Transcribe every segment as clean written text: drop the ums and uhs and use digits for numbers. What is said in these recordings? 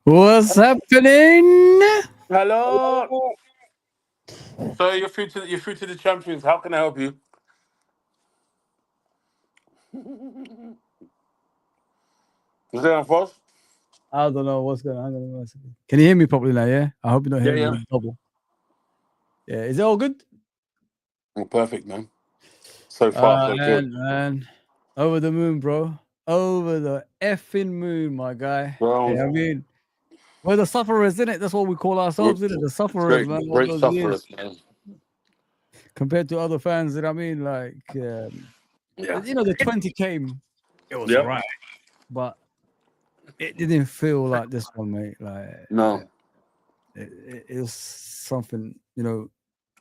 What's happening? Hello. So you're through to the champions. How can I help you? Is there a first? I don't know what's going on. Hang on one second. Can you hear me properly now? Yeah. I hope you're not Yeah, hearing yeah. me double. Yeah. Is it all good? Oh, perfect, man. So far, so good. Man. Over the moon, bro. Over the effing moon, my guy. Well, Yeah, I mean, we're the sufferers, isn't it? That's what we call we're ourselves, isn't it? The sufferers, great, man. All great those sufferers, years man. compared to other fans. You know what I mean? Like, Yeah. the 20 came. It was all Yep. right, but it didn't feel like this one, mate. Like, No. it was something,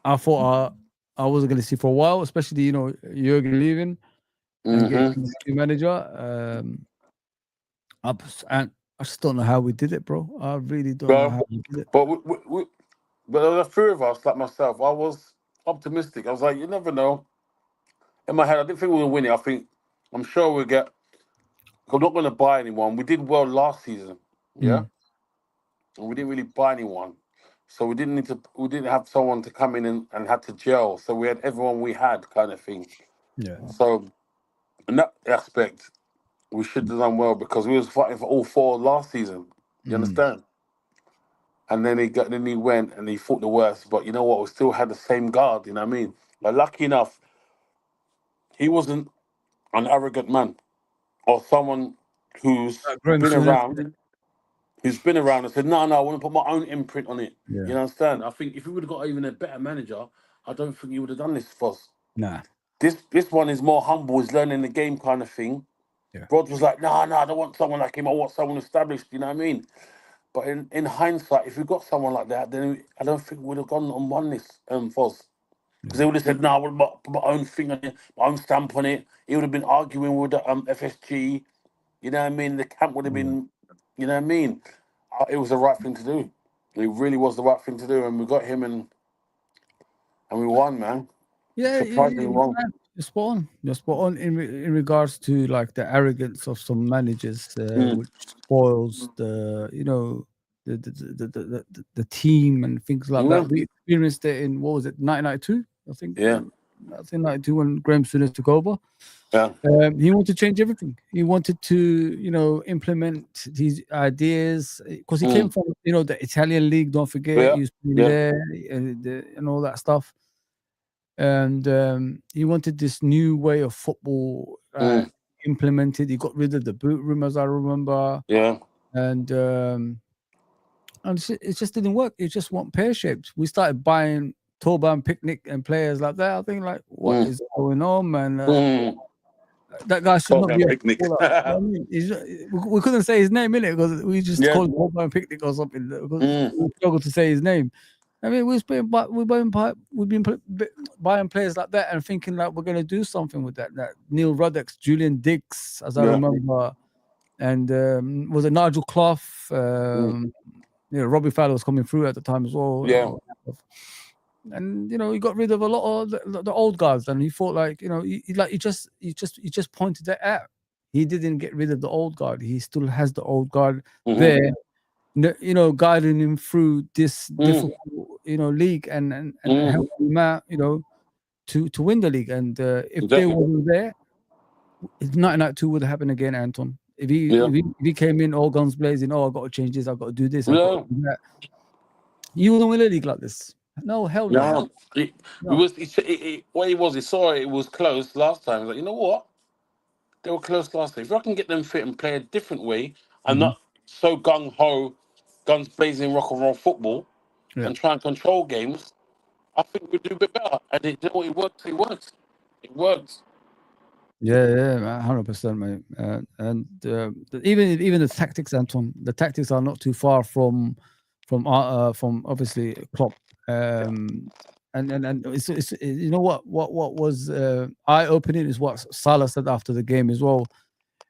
I thought I wasn't going to see for a while, especially, Jurgen leaving and getting Mm-hmm. a new manager. And I just don't know how we did it, bro. I really don't know Well, how we did it. but but there were a few of us, like myself. I was optimistic. I was like, you never know. In my head, I didn't think we were winning. I think I'm sure we'll get. I'm not going to buy anyone. We did well last season. Yeah. Mm, And we didn't really buy anyone. So we didn't need to. We didn't have someone to come in and had to gel. So we had everyone we had, kind of thing. yeah. So in that aspect, we should have done well because we was fighting for all four last season. You Mm, understand? And then he went and he fought the worst. But you know what? We still had the same guard. You know what I mean? But lucky enough, he wasn't an arrogant man or someone who's Graham been Souness. around and said, no, I want to put my own imprint on it. Yeah. You understand? I think if we would have got even a better manager, I don't think he would have done this for us. Nah. This one is more humble, is learning the game kind of thing. Yeah. Rod was like, no, I don't want someone like him. I want someone established. You know what I mean? But in hindsight, if we got someone like that, then I don't think we would have gone and won this, Foz. Because Yeah. they would have said, no, I want to put my own thing on it, my own stamp on it. He would have been arguing with the FSG. You know what I mean? The camp would have Yeah. been, you know what I mean? It was the right thing to do. It really was the right thing to do, and we got him and we won, man. Yeah, Surprisingly won. you're spot on. You're spot on in regards to like the arrogance of some managers, Mm. which spoils the team and things like Yeah, that. We experienced it in what was it, 1992? I think yeah, that's in 92 when Graham Souness took over. yeah. He wanted to change everything. He wanted to, implement these ideas because he came Mm. from, the Italian league. Don't forget, Yeah, he was in yeah. there and all that stuff. And he wanted this new way of football Mm. implemented. He got rid of the boot room, as I remember, Yeah. and it just didn't work. It just wasn't pear shaped. We started buying Torban Picnic and players like that. I think like, what Mm. is going on, man? Mm. That guy should not Program be a picnic. footballer. You know what I mean? We couldn't say his name in it because we just Yeah. called him Torban Picnic or something. Because Mm. we struggled to say his name. I mean, we've been buying players like that and thinking like we're gonna do something with that. That Neil Ruddock, Julian Dix, as I Yeah. remember, and was it Nigel Clough? Mm. Robbie Fowler was coming through at the time as well. Yeah. And he got rid of a lot of the old guys, and he thought like he just pointed that out. He didn't get rid of the old guard. He still has the old guard Mm-hmm. there, guiding him through this Mm. difficult, league and Mm. helping him out, to win the league. And if they Definitely. weren't there, 1992 would happen again, Anton. If he, Yeah. if he if he came in all guns blazing, oh, I got to change this, I got to do this, I got Yeah. to do that, you wouldn't win a league like this. No, hell no, man. No. It, it No. was. What he was. He saw it. It was close last time. He's like, you know what? They were close last time. If I can get them fit and play a different way and Mhm. not so gung ho, guns blazing rock and roll football Yeah. and try and control games, I think we'd do a bit better. And it works. It works. It works. Yeah, yeah, 100%, mate. And even the tactics, Anton, the tactics are not too far from obviously Klopp. And it's you know what was eye opening is what Salah said after the game as well.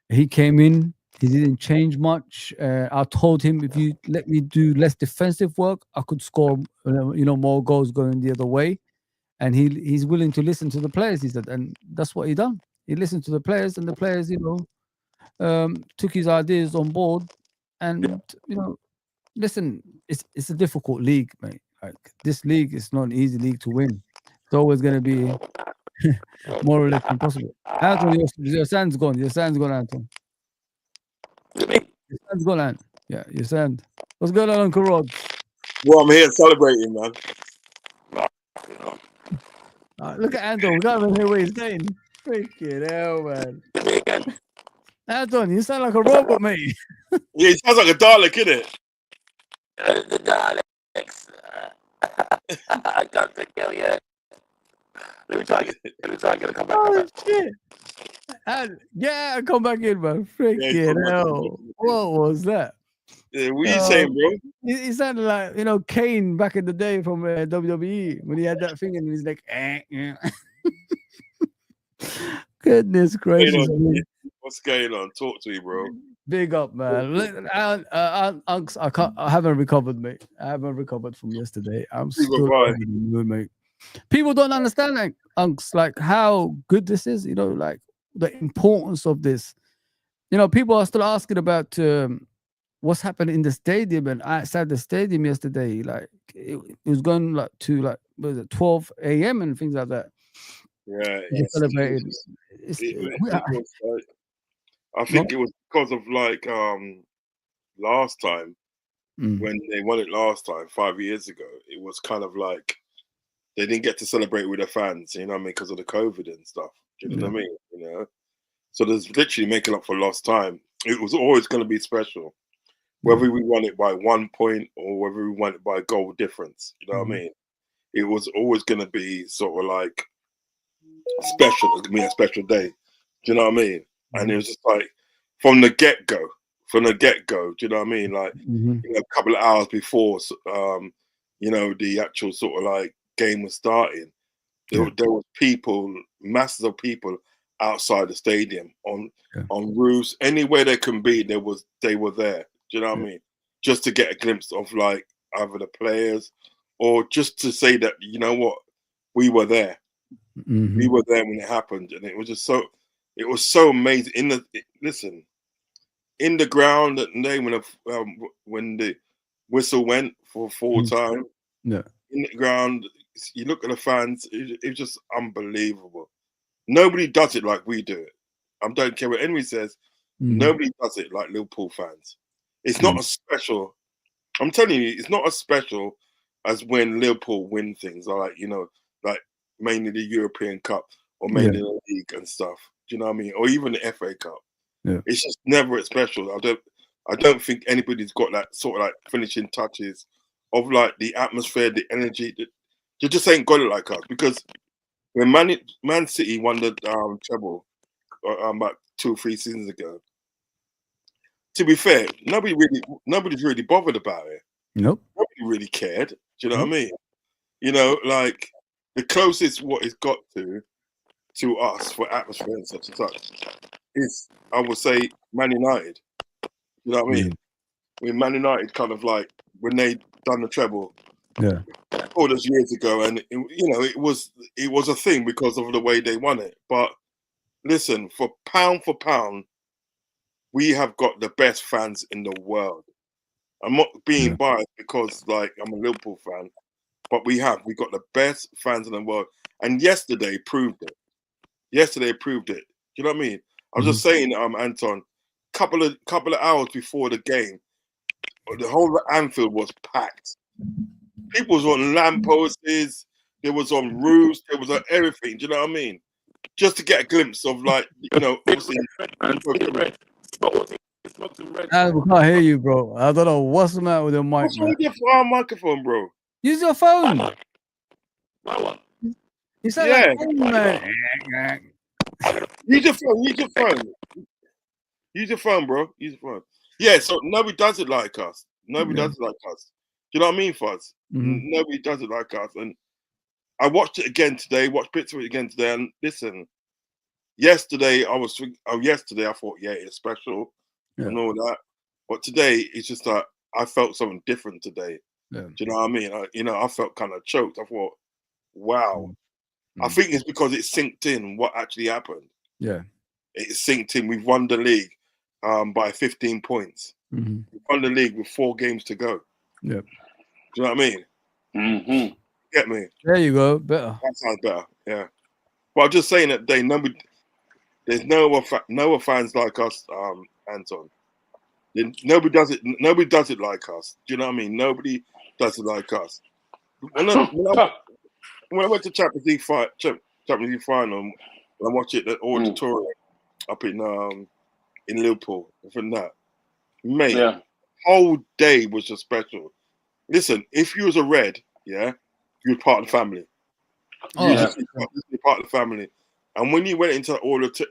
He came in, he didn't change much. I told him if you let me do less defensive work, I could score more goals going the other way. And he's willing to listen to the players. He said, and that's what he done. He listened to the players, and the players, took his ideas on board, Yeah. and listen, it's a difficult league, mate. Like this league is not an easy league to win. It's always going to be more or less impossible. Anton, your sound's gone. Your sound's gone, Anton. Your sound's gone, Ant. Yeah, your sound. What's going on, Uncle Rog? Well, I'm here celebrating, man. Look at Anton. We got him here where he's going. Freaking hell, man. Anton, you sound like a robot, mate. Yeah, he sounds like a Dalek, innit? The Daleks. I got to kill you. Let me try to come back. Oh, shit. Yeah, come back in, man. Freaking hell. What was that? Yeah, what are you saying, bro? He sounded like, Kane back in the day from WWE when he had that thing and he's like, Goodness gracious. What's going on? Talk to me, bro. Big up, man. Unks, I haven't recovered, mate. I haven't recovered from yesterday. I'm still in the mood, mate. People don't understand, like, Unks, like how good this is, like the importance of this. People are still asking about what's happened in the stadium and outside the stadium yesterday. Like it was going like to like was it 12 a.m. and things like that. Yeah, I think it was because of like last time when they won it last time 5 years ago. It was kind of like they didn't get to celebrate with their fans, you know what I mean, because of the COVID and stuff. Do you know what I mean? So there's literally making up for lost time. It was always going to be special, whether we won it by 1 point or whether we won it by goal difference. You know what I mean? It was always going to be sort of like special. It was going to be a special day. Do you know what I mean? And it was just like from the get go. Do you know what I mean? Like a couple of hours before, the actual sort of like game was starting. There was people, masses of people outside the stadium on roofs, anywhere they can be. They were there. Do you know what I mean? Just to get a glimpse of like either the players or just to say that, you know what, we were there. We were there when it happened, and it was just so. It was so amazing. In the ground that day when the whistle went for full time. Yeah. In the ground, you look at the fans. It's just unbelievable. Nobody does it like we do it. I don't care what anyone says. Nobody does it like Liverpool fans. It's not as special. I'm telling you, it's not as special as when Liverpool win things, like like mainly the European Cup or mainly the league and stuff. Do you know what I mean? Or even the FA Cup. Yeah. It's just never as special. I don't think anybody's got that sort of like finishing touches of like the atmosphere, the energy. They just ain't got it like us. Because when Man City won the treble about 2 or 3 seasons ago, to be fair, nobody's really bothered about it. Nope. Nobody really cared. Do you know what I mean? Like the closest what it's got to us for atmosphere and such and such is, I would say, Man United. You know what I mean? When Man United kind of like when they done the treble, all those years ago, and it was a thing because of the way they won it. But listen, for pound, we have got the best fans in the world. I'm not being biased because like I'm a Liverpool fan, but we got the best fans in the world. And yesterday proved it. Do you know what I mean? I was just saying, Anton, couple of hours before the game, the whole of Anfield was packed. People was on lampposts, there was on roofs, there was on everything. Do you know what I mean? Just to get a glimpse of like, obviously. We can't hear you, bro. I don't know what's the matter with your mic. What's wrong with your microphone, bro? Use your phone. You sound like Kane, man. Use your phone. Use your phone, bro. Use your phone. Yeah, so nobody does it like us. Nobody does it like us. Do you know what I mean, Fuzz? Nobody does it like us. And I watched it again today, watched bits of it again today, and listen, yesterday I thought, it's special and all that. But today, it's just like, I felt something different today. Yeah. Do you know what I mean? I felt kind of choked. I thought, wow. I think it's because it sinked in what actually happened. Yeah. It sinked in. We've won the league by 15 points. Mm-hmm. We won the league with 4 games to go. Yep. Do you know what I mean? Mm-hmm. Get me? There you go. Better. That sounds better. Yeah. But I'm just saying that there's no other fans like us, Anton. Nobody does it. Nobody does it like us. Do you know what I mean? Nobody does it like us. When I went to Champions League final, and I watched it at auditorium up in Liverpool. From that, mate, whole day was just special. Listen, if you was a Red, yeah, you were part of the family. You just part of the family. And when you went into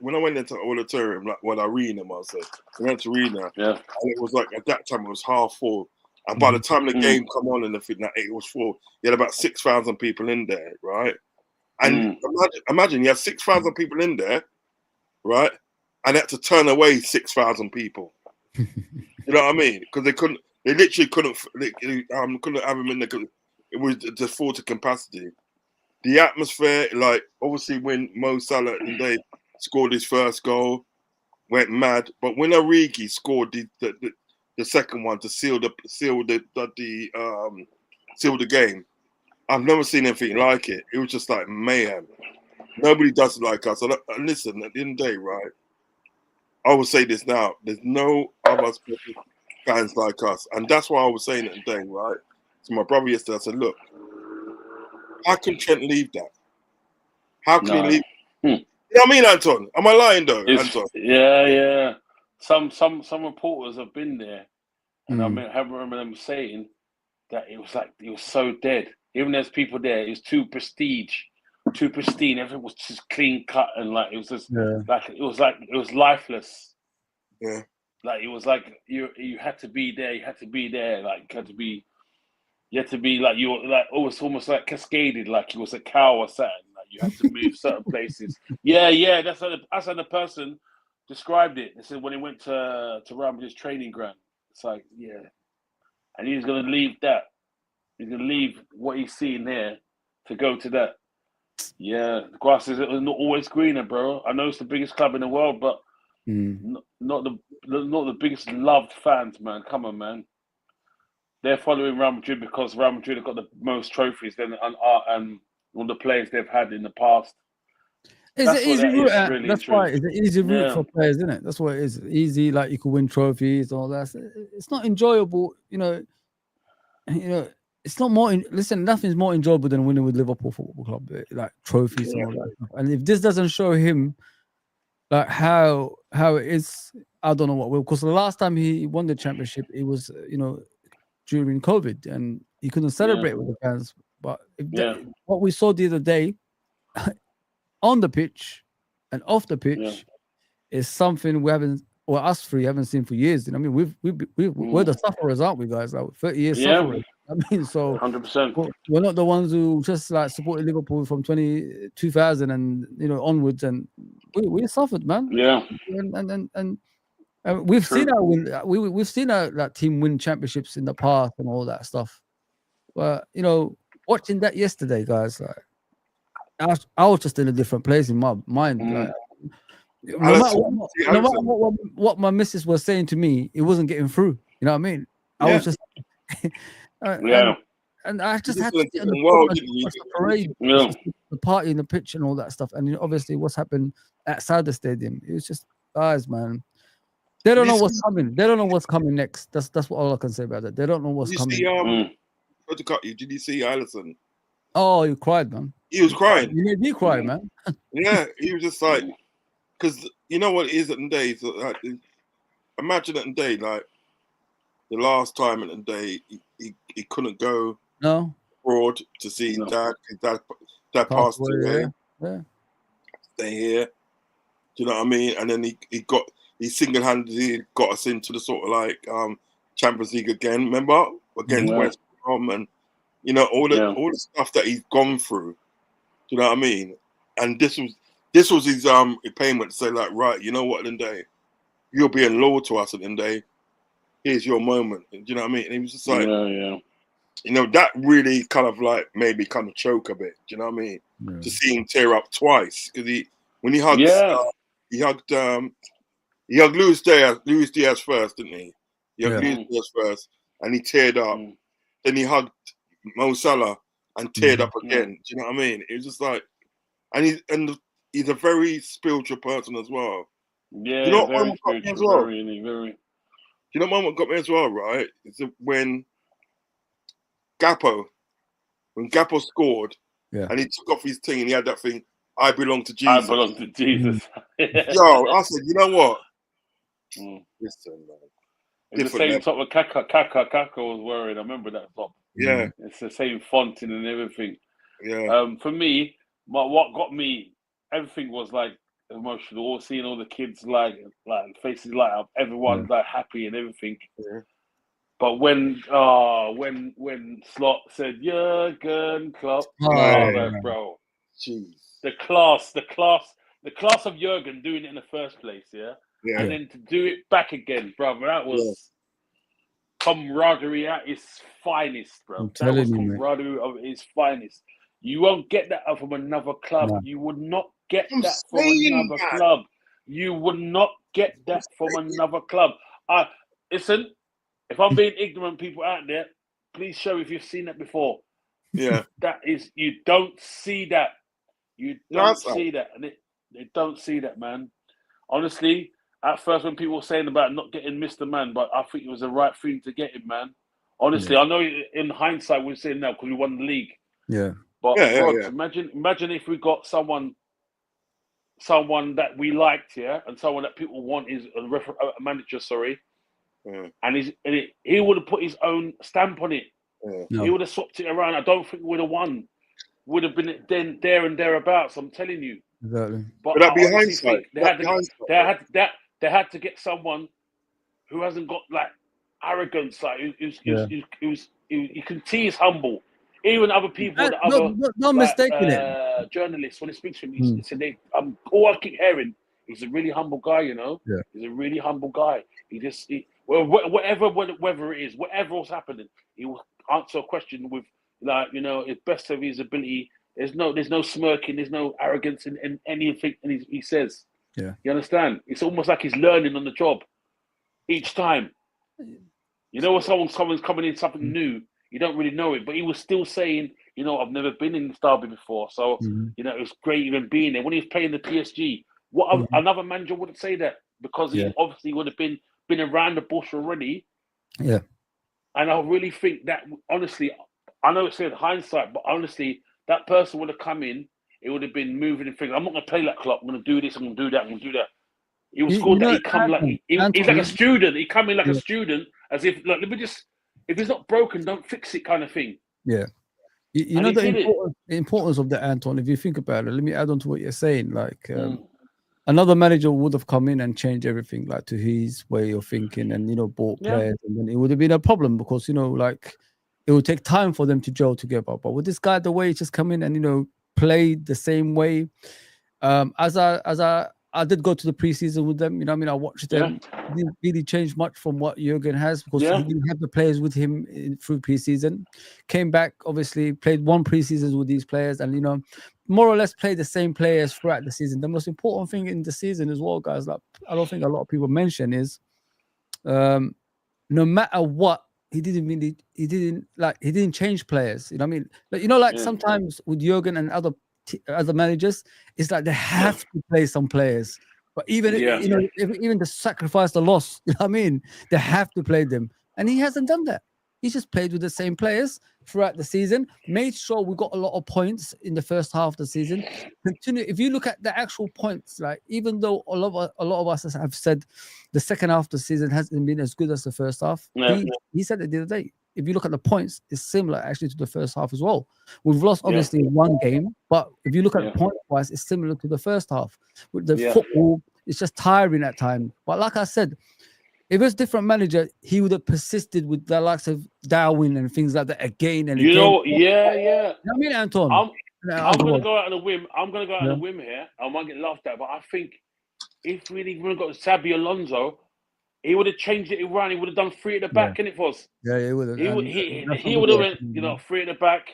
when I went into the auditorium, like arena, I said, I went to arena, and it was like at that time it was half full. And by the time the game come on and it was full. You had about 6,000 people in there, right? And imagine you had 6,000 people in there, right? And had to turn away 6,000 people. You know what I mean? Because they literally couldn't have them in there because it was just full to capacity. The atmosphere, like obviously when Mo Salah and they scored his first goal, went mad. But when Origi scored the second one to seal the game, I've never seen anything like it. It was just like mayhem. Nobody does it like us. And listen, at the end of the day, right? I will say this now: there's no other fans like us, and that's why I was saying it today, right? To my brother yesterday, I said, "Look, how can Trent leave that? How can he leave?" You know what I mean, Anton? Am I lying though, Anton? Yeah. Some reporters have been there, and I remember them saying that it was so dead. Even there's people there, it was too pristine. Everything was just clean cut, and like it was just it was lifeless. Yeah. Like it was like you had to be there. You had to be there. Like you had to be like you were like almost like cascaded. Like you was a cow or something. Like you had to move certain places. Yeah. That's how the person described it. They said when he went to Real Madrid's training ground, it's like and he's gonna leave that. He's gonna leave what he's seeing there to go to that. Yeah, the grass is not always greener, bro. I know it's the biggest club in the world, but not the biggest loved fans, man. Come on, man. They're following Real Madrid because Real Madrid have got the most trophies than all the players they've had in the past. It's an easy route. That's why it's an easy route for players, isn't it? That's what it is. Easy, like you could win trophies, all that. It's not enjoyable, you know. It's not more. Listen, nothing's more enjoyable than winning with Liverpool Football Club, like trophies and all that stuff. And if this doesn't show him, like how it is, I don't know what will. Because the last time he won the championship, it was during COVID, and he couldn't celebrate with the fans. But what we saw the other day on the pitch and off the pitch is something we haven't, or us three haven't seen for years. I mean, we're the sufferers, aren't we, guys? Like 30 years suffering. I mean, so 100%. We're not the ones who just like supported Liverpool from 2000 and onwards, and we suffered, man. Yeah, and we've seen we've seen that team win championships in the past and all that stuff. But watching that yesterday, guys, like I was just in a different place in my mind. Like, no matter what my missus was saying to me, it wasn't getting through. You know what I mean? I was just and I just had to sit on the parade, the party in the pitch and all that stuff. And obviously what's happened outside the stadium, it was just, guys, man, they don't know what's coming. They don't know what's coming next. That's what all I can say about it. They don't know what's coming. To cut you, did you see Alisson? Oh, he cried, man. He was crying. You made me cry, man. Yeah, he was just like, because you know what it is at the day. So, like, imagine at the day, like the last time at the day, he couldn't go abroad to see his dad. His dad passed away. Yeah. Stay here. Do you know what I mean? And then he single-handedly got us into the sort of like Champions League again. Remember against West Brom and all the stuff that he's gone through. Do you know what I mean? And this was his payment to say like, right, you know what? At the end of the day, you're being loyal to us. At the end of the day, here's your moment. Do you know what I mean? And he was just like, that really kind of like made me kind of choke a bit. Do you know what I mean? To see him tear up twice because when he hugged Luis Diaz first, didn't he? Jurgen was first, and he teared up. Then he hugged Mo Salah and teared up again. Do you know what I mean? It was just like, and he's a very spiritual person as well. Yeah, you know what very got me as spiritual, well? very. You know what moment got me as well, right? It's when Gappo scored, and he took off his thing and he had that thing, I belong to Jesus. I belong to Jesus. Yo, I said, you know what? Listen, man. It's the same top of Kaka was wearing. I remember that top. Yeah. It's the same fonting and everything. Yeah. For me, what got me, everything was like emotional. Seeing all the kids like faces light up, everyone like happy and everything. Yeah. But when Slot said Jurgen Klopp, bro, jeez, the class of Jurgen doing it in the first place, and then to do it back again, brother, that was camaraderie at its finest, bro. That was camaraderie of its finest. You won't get that from another club. No. You would not get that from another club. You would not get that from another club. Listen, if I'm being ignorant, people out there, please show if you've seen that before. Yeah. You don't see that. You don't see that. And they don't see that, man. Honestly, at first when people were saying about not getting Mr. Man, but I think it was the right thing to get him, man. Honestly, I know in hindsight we're saying now because we won the league. Yeah. But imagine if we got someone that we liked, and someone that people want is a manager, and he would have put his own stamp on it. No. He would have swapped it around. I don't think we would have won. Would have been then there and thereabouts. I'm telling you. Exactly. But that'd be hindsight. They had to get someone who hasn't got like arrogance. Like you can see he's humble. Even other people, no mistaking it. Journalists, when they speak to him, he said, all I keep hearing, he's a really humble guy, you know? Yeah. He's a really humble guy. Whatever it is, whatever was happening, he will answer a question with, like, you know, his best of his ability. There's no smirking, there's no arrogance in anything he says. Yeah. You understand? It's almost like he's learning on the job each time. You know, when someone's coming in something new, you don't really know it, but he was still saying, you know, I've never been in this derby before, so you know, it was great even being there. When he was playing the PSG, another manager wouldn't say that because he obviously would have been around the bush already. Yeah. And I really think that, honestly, I know it's said hindsight, but honestly, that person would have come in, it would have been moving and thinking, I'm not going to play that clock, I'm going to do this, I'm going to do that, I'm going to do that. He was called that. He come like he's like a student. He come in like a student, as if like, let me just. If it's not broken, don't fix it, kind of thing. Yeah, you know the importance of that, Anton. If you think about it, let me add on to what you're saying. Like another manager would have come in and changed everything, like to his way of thinking, and bought players, and then it would have been a problem because like it would take time for them to gel together. But with this guy, the way he just come in and played the same way, I did go to the preseason with them. I watched them. It didn't really change much from what Jurgen has because he didn't have the players with him through preseason. Came back, obviously, played one preseason with these players and, more or less played the same players throughout the season. The most important thing in the season as well, guys, like I don't think a lot of people mention is no matter what, he didn't change players. You know what I mean? Like, sometimes with Jurgen and other managers, it's like they have to play some players, but even even to sacrifice the loss, you know what I mean, they have to play them, and he hasn't done that. He just played with the same players throughout the season, made sure we got a lot of points in the first half of the season. If you look at the actual points, like even though a lot of us have said the second half of the season hasn't been as good as the first half, he said it the other day. If you look at the points, it's similar actually to the first half as well. We've lost obviously one game, but if you look at point wise, it's similar to the first half. With the football, it's just tiring at times. But like I said, if it's a different manager, he would have persisted with the likes of Darwin and things like that again and again. You know what I mean, Anton? I'm going to go out on a whim. I'm going to go out on a whim here. I might get laughed at, but I think if we even got Xabi Alonso, he would have changed it around. He would have done three at the back, and it was. Yeah, he would have. He would have went, three at the back.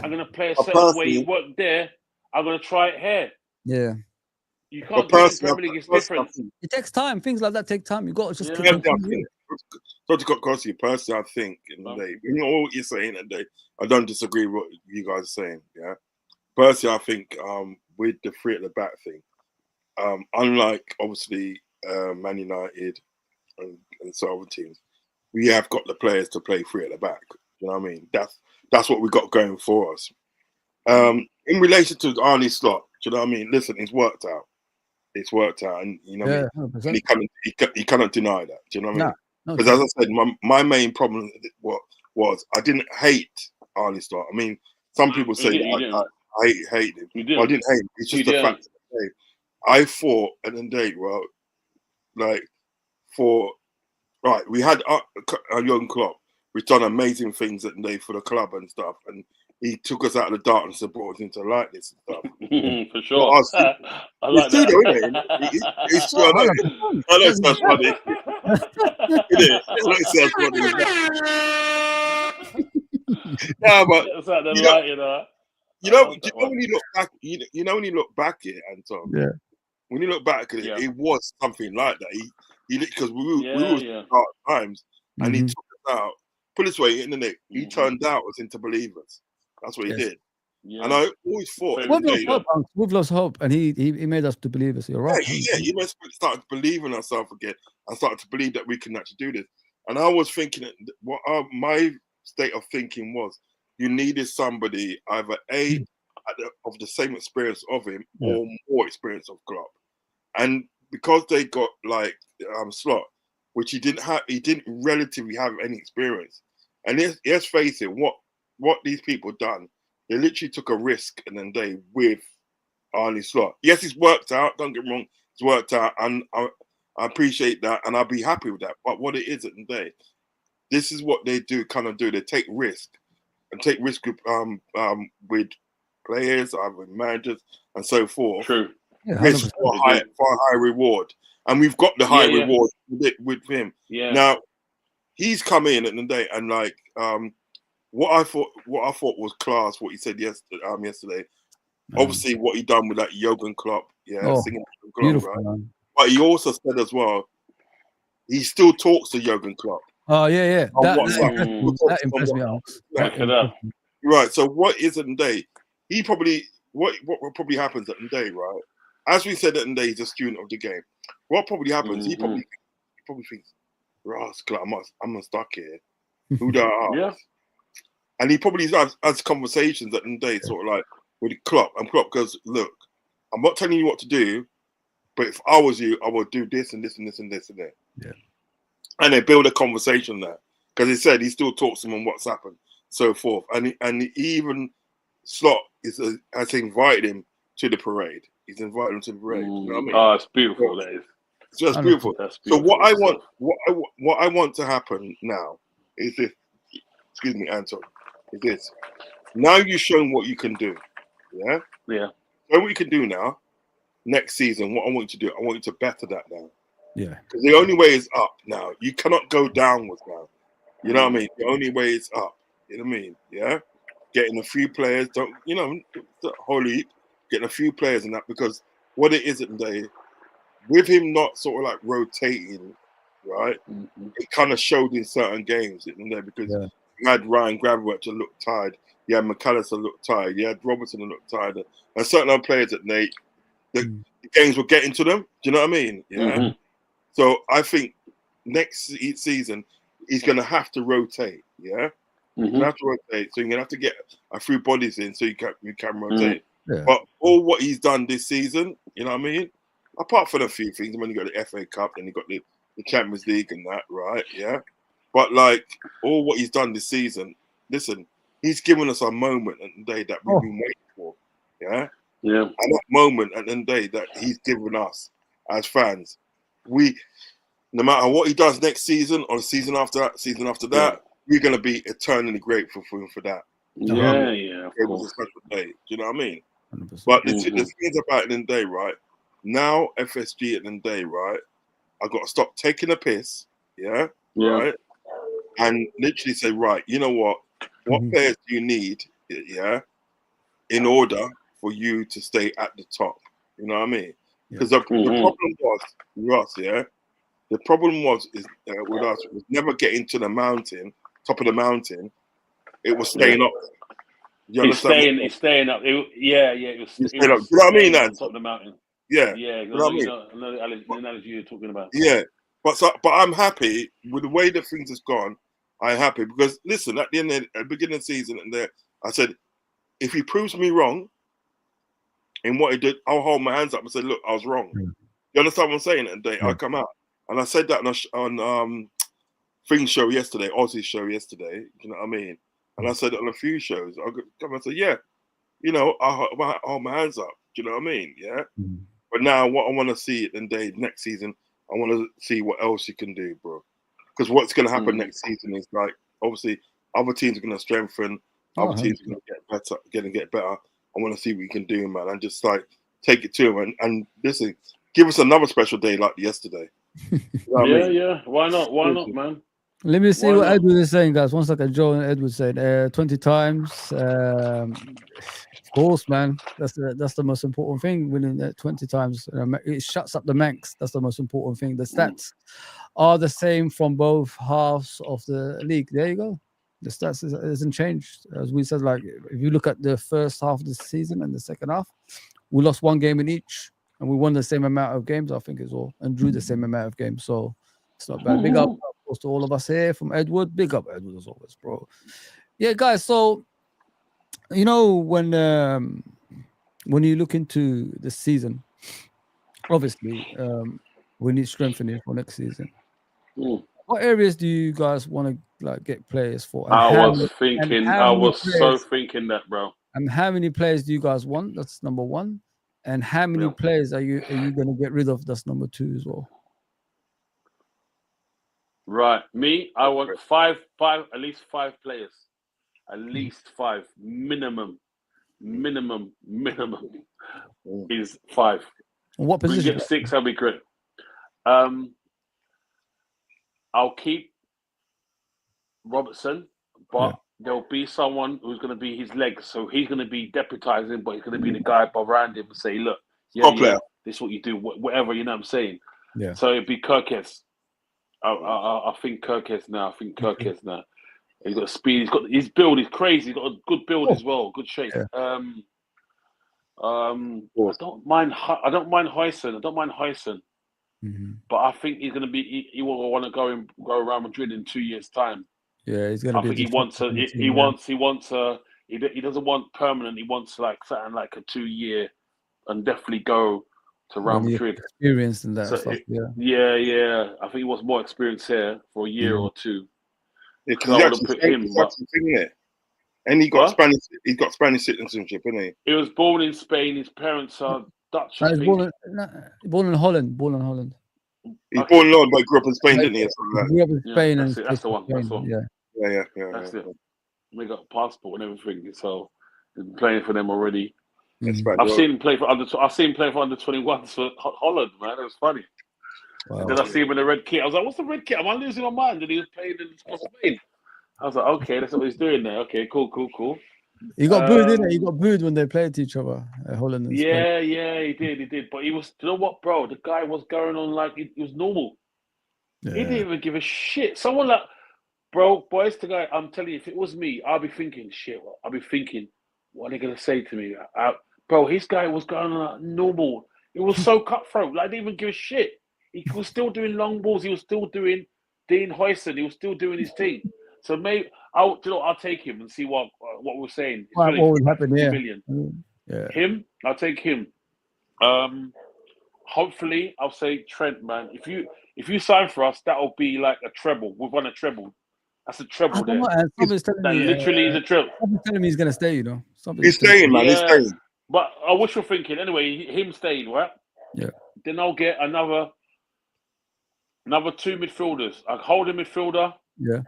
I'm going to play a certain way. He worked there. I'm going to try it here. Yeah. You can't do it in Premier League. It's different. It takes time. Things like that take time. You got to just Sorry to cut across you. Personally, I think in the day, you know what you're saying, and I don't disagree with what you guys are saying. Yeah. Personally, I think with the three at the back thing, unlike obviously Man United and some other teams, we have got the players to play three at the back. You know what I mean? That's what we got going for us. In relation to Arnie Slot, do you know what I mean? Listen, it's worked out. It's worked out, and you know what I mean. And he cannot deny that. Do you know what I mean? Because as I said, my main problem was I didn't hate Arnie Slot. I mean, some people say I hate him. I didn't hate him. It's just the fact that I thought at the end of the day, well, like we had our young Klopp, we've done amazing things at the day for the club and stuff, and he took us out of the darkness and brought us into lightness and stuff. For sure. I like it's true, that. though, isn't it? It's true. I know it sounds funny. It sounds funny. No, but it's like the light, you know. You know when you look back, you know when you look back here, Anton. Yeah. When you look back at it, it was something like that. He because we were dark times, and he took us out. Put it this way, internet, he turned out us into believers. That's what he did. Yeah. And I always thought we've lost hope, and he made us to believe us. You're right. Yeah, you must start to believe in ourselves again, and start to believe that we can actually do this. And I was thinking, what my state of thinking was, you needed somebody either of the same experience of him or more experience of Klopp. And because they got like Slot, which he didn't relatively have any experience. And let's face it, what these people done, they literally took a risk and then with Arnie Slot. Yes, it's worked out. Don't get me wrong, it's worked out, and I appreciate that, and I'll be happy with that. But what it is at the day, this is what they do. They take risk and take risk with players, with managers, and so forth. True. Yeah, risk for a high reward, and we've got the high reward with him. Yeah. Now he's come in at the day, and like what I thought was class. What he said yesterday. Obviously, what he done with that Jurgen Klopp, singing Klopp, right? Man. But he also said as well, he still talks to Jurgen Klopp. Oh yeah. That impressed me. Right. So what is it today? He probably what probably happens at the day, right? As we said at the day, he's a student of the game. What probably happens? He probably thinks, Rascal, I'm stuck here. Who do I ask? Yeah. And he probably has conversations at the day, sort of like with Klopp. And Klopp goes, look, I'm not telling you what to do, but if I was you, I would do this and this and this and this and that. Yeah. And they build a conversation there. Because he said he still talks to him on WhatsApp and so forth. And even Slot has invited him to the parade. He's invited him to the parade. You know what I mean? Oh, it's beautiful. That is. It's just beautiful. So what I want to happen now is this. Excuse me, Anton. Is this. Now you've shown what you can do. Yeah? Yeah. So what you can do now, next season, what I want you to do, I want you to better that now. Yeah. Because the only way is up now. You cannot go downwards now. You know what I mean? The only way is up. You know what I mean? Yeah? Getting a few players, the whole heap, getting a few players in that, because what it is at the day, with him not sort of like rotating, right? It kind of showed in certain games in there, because you had Ryan Gravenberch to look tired, you had McAllister look tired, you had Robertson to look tired, and certain other players that the games were getting to them. Do you know what I mean? Yeah. So I think next season he's going to have to rotate. Yeah. You're gonna have to rotate, so you're gonna have to get a few bodies in so you can rotate. Yeah. But all what he's done this season, you know what I mean? Apart from a few things, when you got the FA Cup and you got the Champions League and that, right? Yeah. But like all what he's done this season, listen, he's given us a moment at the day that we've been waiting for. Yeah. Yeah. And that moment at the day that he's given us as fans, no matter what he does next season or the season after that, we're going to be eternally grateful for him for that. Yeah. It was a special day. Do you know what I mean? 100%. But the things about it in the day, right? Now, FSG at the day, right? I've got to stop taking a piss, right? And literally say, right, you know what? What players do you need, in order for you to stay at the top? You know what I mean? Because the problem was, Ross, the The problem was with us was never getting to the mountain, top of the mountain. It was staying up. You understand? It's staying up. It was. You know what I mean, on Nance? top of the mountain. Yeah. Yeah, You know what I mean? I know the analogy you're talking about. Yeah. But I'm happy with the way that things has gone. I'm happy because listen, at the beginning of the season, and there, I said, if he proves me wrong in what he did, I'll hold my hands up and say, look, I was wrong. You understand what I'm saying? And I come out, and I said that on Thing show yesterday, Ozzy's show yesterday. You know what I mean? And I said it on a few shows. I come and say, yeah, you know, I'll hold my hands up. Do you know what I mean? Yeah. But now, what I want to see in Dave next season, I want to see what else you can do, bro. Because what's going to happen next season is like, obviously, other teams are going to strengthen, other teams are going to get better, get better. I want to see what you can do, man, and just like take it to them and listen. Give us another special day like yesterday. You know what I mean? Yeah. Why not? Why not, man? Let me see what Edward is saying, guys. 1 second. Joe and Edward said 20 times. Of course, man. That's the most important thing. Winning 20 times, it shuts up the Manx. That's the most important thing. The stats are the same from both halves of the league. There you go. The stats hasn't changed. As we said, like if you look at the first half of the season and the second half, we lost 1 game in each, and we won the same amount of games, I think, as well, and drew the same amount of games. So it's not bad. Big up, of course, to all of us here from Edward. Big up, Edward, as always, bro. Yeah, guys. So you know when you look into the season, obviously we need strengthening for next season. What areas do you guys want to like get players for? And I was so thinking that, bro. And how many players do you guys want? That's number 1. And how many players are you going to get rid of? That's number 2 as well. Right, me, I want five, at least 5 players, at least 5 minimum is 5. What position? We get 6, that'll be great. I'll keep Robertson, but there'll be someone who's going to be his legs, so he's going to be deputizing, but he's going to be the guy around him and say, look, this is what you do, whatever, you know what I'm saying? Yeah. So it'd be Kirkes. I think Kirkes now. He's got speed. He's got his build is crazy. He's got a good build as well. Good shape. Yeah. I don't mind Huyson. But I think he's going to be. He will want to go around Madrid in 2 years' time. Yeah, he's going to be. I think he doesn't want permanent. He wants like something like a 2-year, and definitely go to Real Madrid. Experience and that stuff. Yeah. I think he wants more experience here for a year or 2. Yeah, because I would have put him. And he got Spanish. He's got Spanish citizenship, isn't he? He was born in Spain. His parents are Dutch. Born in Holland. He's born in Holland, but he grew up in Spain, didn't he? Grew up in Spain, that's the one. That's all. Yeah. That's it. We got a passport and everything, so he's been playing for them already. I've seen him play for under 21s for Holland, man. It was funny. Wow. And then I see him in the red kit. I was like, "What's the red kit? Am I losing my mind?" And he was playing in Spain. I was like, "Okay, that's what he's doing there. Okay, cool." He got booed, didn't he? He got booed when they played each other, Holland and Spain. Yeah, he did. But he was, you know what, bro? The guy was going on like it was normal. Yeah. He didn't even give a shit. Someone like, bro, boys, the guy. I'm telling you, if it was me, I'd be thinking, shit. I'd be thinking, what are they gonna say to me, bro? His guy was going on like normal. It was so cutthroat. Like, I didn't even give a shit. He was still doing long balls. He was still doing Dean Huyson. He was still doing his thing. So maybe I'll take him and see what we're saying. What would happen here? Yeah. Him, I'll take him. Hopefully, I'll say Trent, man. If you sign for us, that'll be like a treble. We've won a treble. That's a treble there. Somebody's telling me, literally is a treble. Somebody's telling me he's gonna stay. You know, he's staying, man. He's staying. But I wish you're thinking anyway. Him staying, right? Yeah. Then I'll get another 2 midfielders. A holding midfielder. Yeah.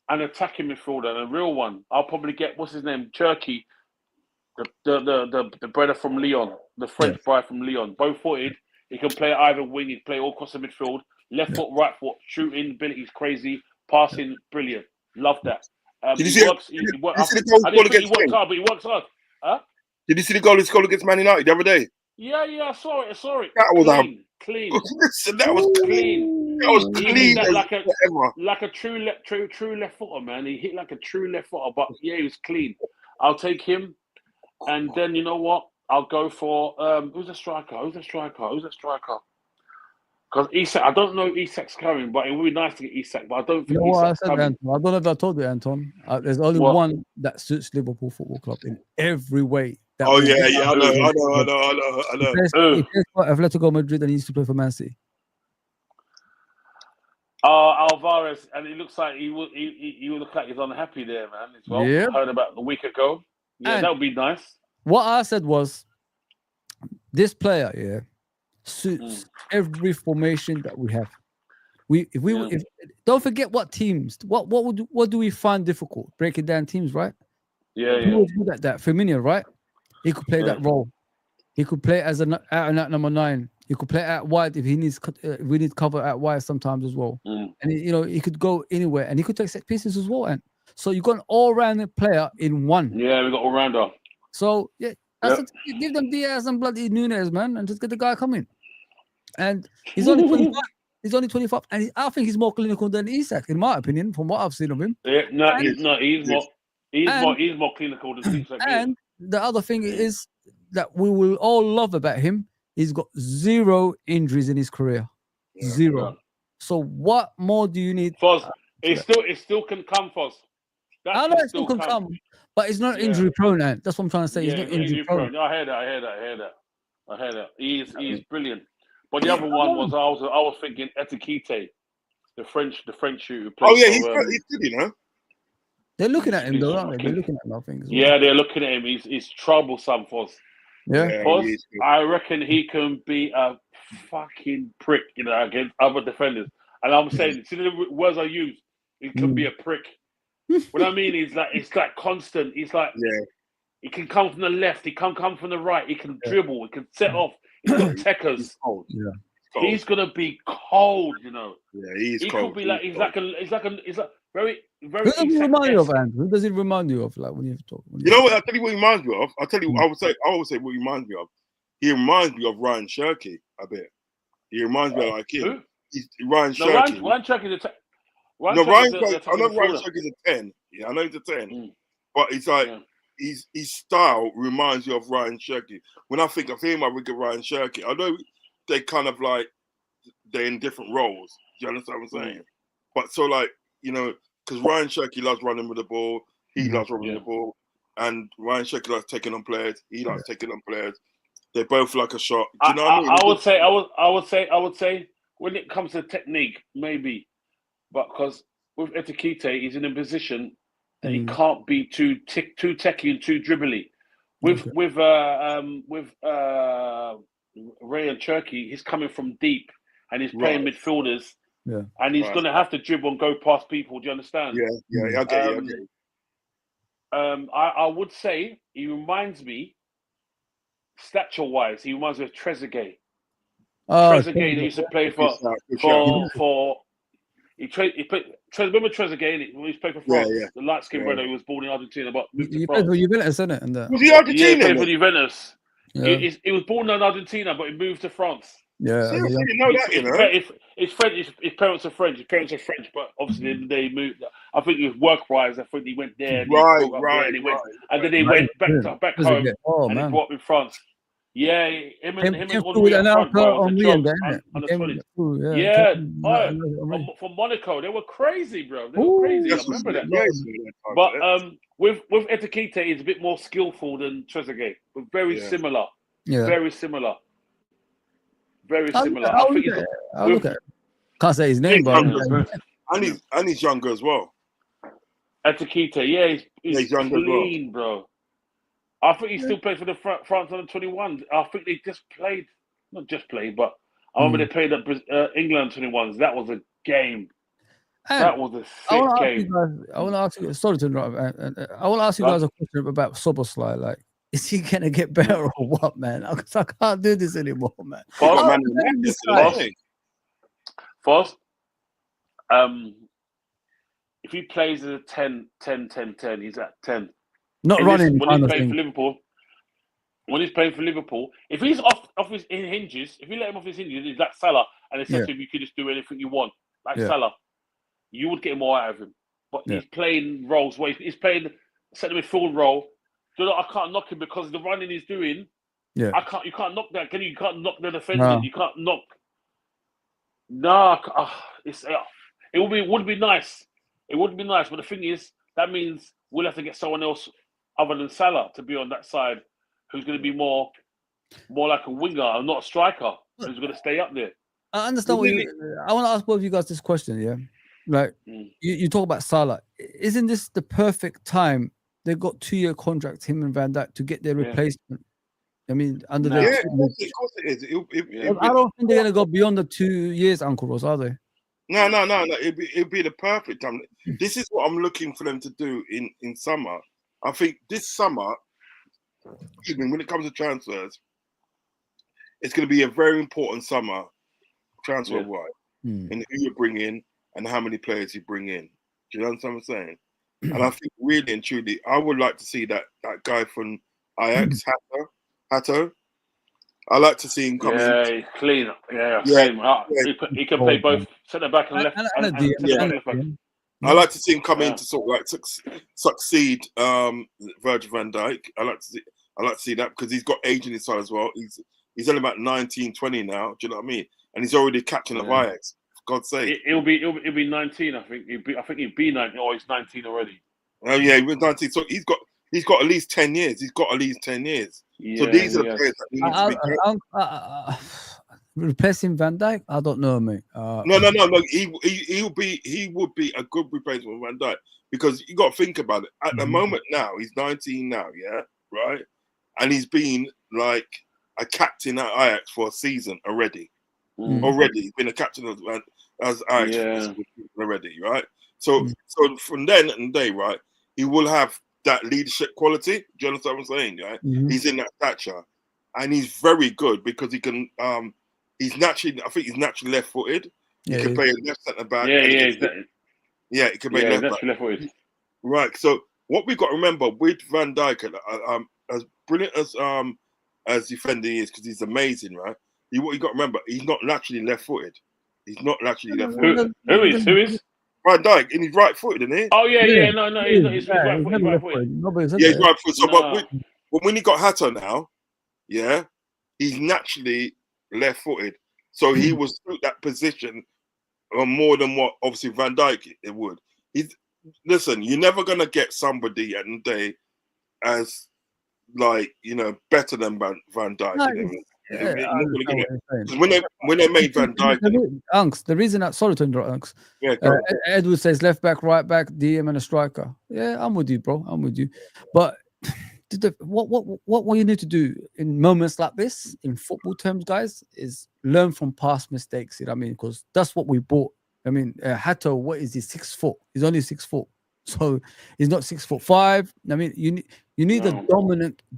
An attacking midfielder, and a real one. I'll probably get what's his name, Cherky, the brother from Lyon, the French boy from Lyon. Both footed. He can play either wing. He can play all across the midfield. Left foot, right foot, shooting ability is crazy. Passing, brilliant. Love that. Did you see the goal but he works hard. Huh? Did you see the goal he scored against Man United the other day? Yeah, I saw it. That was clean. Listen, that was clean. was He clean hit that as like whatever. a true left footer, man. He hit like a true left footer, but yeah, he was clean. I'll take him, and then you know what? I'll go for who's a striker? Because Isak, I don't know Isak's coming, but it would be nice to get Isak. But I don't You think know what I Isak's said, coming. Anton? I don't know if I told you, Anton. There's only What? one that suits Liverpool Football Club in every way. That Oh will yeah, win yeah, I the know. He plays for Atletico Madrid and he used to play for Man City. Alvarez, and it looks like he will look like he's unhappy there, man. As well, Yeah. heard about a week ago. Yeah, And that would be nice. what I said was, this player, suits every formation that we have. If don't forget what teams. What do we find difficult? Breaking down teams, right? Yeah, Who was good at that? Firmino, right? He could play that role. He could play as out and out number 9. He could play out wide if he needs. We need cover out wide sometimes as well. And he could go anywhere, and he could take set pieces as well. And so you got an all-round player in one. Yeah, we got all-rounder. So yeah, give them Diaz and bloody Nunes, man, and just get the guy coming. And he's only 25. He's only 25, and I think he's more clinical than Isak, in my opinion, from what I've seen of him. Yeah, he's more clinical than Isak. And the other thing is that we will all love about him. He's got 0 injuries in his career, 0. Yeah. So what more do you need? Foz, it still can come, Foz. I know it still can come, but it's not injury prone. And that's what I'm trying to say. Yeah, he's not injury prone. I heard that. He's brilliant. But the other one was I was thinking Etikite, the French shooter who plays. Oh yeah, he's good, you know. They're looking at him though, aren't they? They're looking at nothing. Well. Yeah, they're looking at him. He's troublesome, Foz. Yeah, Foz, I reckon he can be a fucking prick, against other defenders. And I'm saying, see the words I use, he can be a prick. What I mean is it's like constant. He's like, he can come from the left, he can come from the right, he can dribble, he can set off. He's got techers. He's gonna be cold, Yeah, he's cold. Could be like he's like very very. Who does he remind you of, Andrew? Who does he remind you of? Like when you talk. You know what? I'll tell you what he reminds me of. I'll tell you. I would say what he reminds me of. He reminds me of Ryan Shirky a bit. He reminds me of like him. Ryan Shirky. Ryan Shirky's a I know Ryan Shirky's a 10. Yeah, I know he's a 10. But it's like his style reminds you of Ryan Shirky. When I think of him, I think of Ryan Shirky. I know they kind of like they're in different roles. Do you understand what I'm saying? But so like, because Ryan Shirky loves running with the ball, he loves running with the ball, and Ryan Shirky likes taking on players, he likes taking on players. They both like a shot. Do you know what I mean? I would say when it comes to technique, maybe, but because with Etikite, he's in a position that he can't be too techy and too dribbly. With Ray and Cherky, he's coming from deep and he's playing midfielders. Yeah. And he's going to have to dribble and go past people. Do you understand? Yeah, I get you. I would say he reminds me, stature-wise, he reminds me of Trezeguet. Trezeguet that used to play for remember Trezeguet when he played for France? The light-skinned brother who was born in Argentina, but moved to France. He played for Juventus, isn't it? Was he Argentina? Yeah, he played for Juventus. Yeah. He was born in Argentina, but he moved to France. Yeah, I didn't know that. His parents are French. But obviously they moved. I think it was work-wise. I think he went there. And then he went back home and he brought up in France. Yeah, him and Henri from Monaco. They were crazy, bro. They were crazy. I remember that. But with Etikite, he's a bit more skillful than Trezeguet, but very similar. Yeah, very similar. Very similar. I look at it. Can't say his name, but and he's younger as well. Etikite, he's younger clean, bro. I think he still plays for the France under 21. I think they not just played, but I remember they played at England 21s. That was a game. That was a sick game. I want to ask you. Sorry to interrupt. I want to ask you guys a question about Szoboszlai. Like, is he gonna get better or what, man? Because I can't do this anymore, man. First, if he plays as a 10, he's at 10. Not running. When he's playing for Liverpool, if he's off his hinges, if you let him off his hinges, he's like Salah. and they said to him, you can just do anything you want, like Yeah. Salah, you would get more out of him. But he's playing roles where he's playing centre midfield role. You know, I can't knock him because the running he's doing. Yeah. You can't knock that. Can you? You can't knock the defending. No. You can't knock. No, it would be nice. It would be nice, but the thing is, that means we'll have to get someone else other than Salah to be on that side, who's going to be more like a winger and not a striker, who's going to stay up there. I understand I want to ask both of you guys this question. Yeah, like you talk about Salah. Isn't this the perfect time? They've got 2-year contracts, him and Van Dijk, to get their replacement. I mean, under the of course it is. I don't think they're gonna go beyond the 2 years, Uncle Ross, are they? No. It'd be the perfect time. This is what I'm looking for them to do in summer. I think this summer, when it comes to transfers, it's going to be a very important summer transfer-wise, and who you bring in and how many players you bring in. Do you understand what I'm saying? And I think really and truly, I would like to see that guy from Ajax, Hato. I like to see him come in. Yeah, clean. He can play both centre back and left. I like to see him come in to sort of like succeed Virgil van Dijk. I like to see that because he's got age in his side as well. He's only about 19, 20 now. Do you know what I mean? And he's already captain of Ajax. For God's sake. He'll be 19. I think he'll be 19. Or he's 19 already. Oh yeah, he was 19. So he's got at least 10 years. He's got at least 10 years. So these are the players that need to be replacing Van Dijk. I don't know, mate. No. He would be a good replacement for Van Dijk because you got to think about it. At the moment now, he's 19 now, yeah, right, and he's been like a captain at Ajax for a season already. Already, he's been a captain as Ajax for a season already, right? So from then and day, right, he will have that leadership quality. Do you understand what I'm saying? Right? He's in that stature, and he's very good because he can. He's naturally left-footed. He can play left centre back. He can play left-footed. Right. So what we've got to remember with Van Dijk, as brilliant as defending is, because he's amazing, right? What you got to remember, he's not naturally left-footed. He's not naturally left-footed. Who is? Van Dijk, and he's right-footed, isn't he? Oh yeah. No, he's right-footed. He's right-footed. So, but when he got Hato now, yeah, he's naturally left-footed. So he will suit that position more than what obviously Van Dijk it would. Listen, you're never gonna get somebody at the day as like better than Van Dijk. When they made Van Dijk, Unks, the reason sorry to interrupt, Unks. Yeah, Edward says left back, right back, DM, and a striker. Yeah, I'm with you, bro. I'm with you. But what you need to do in moments like this, in football terms, guys, is learn from past mistakes. You know what I mean? Because that's what we bought. I mean, Hato, what is he? 6 foot. He's only 6 foot, so he's not 6'5". I mean, you need a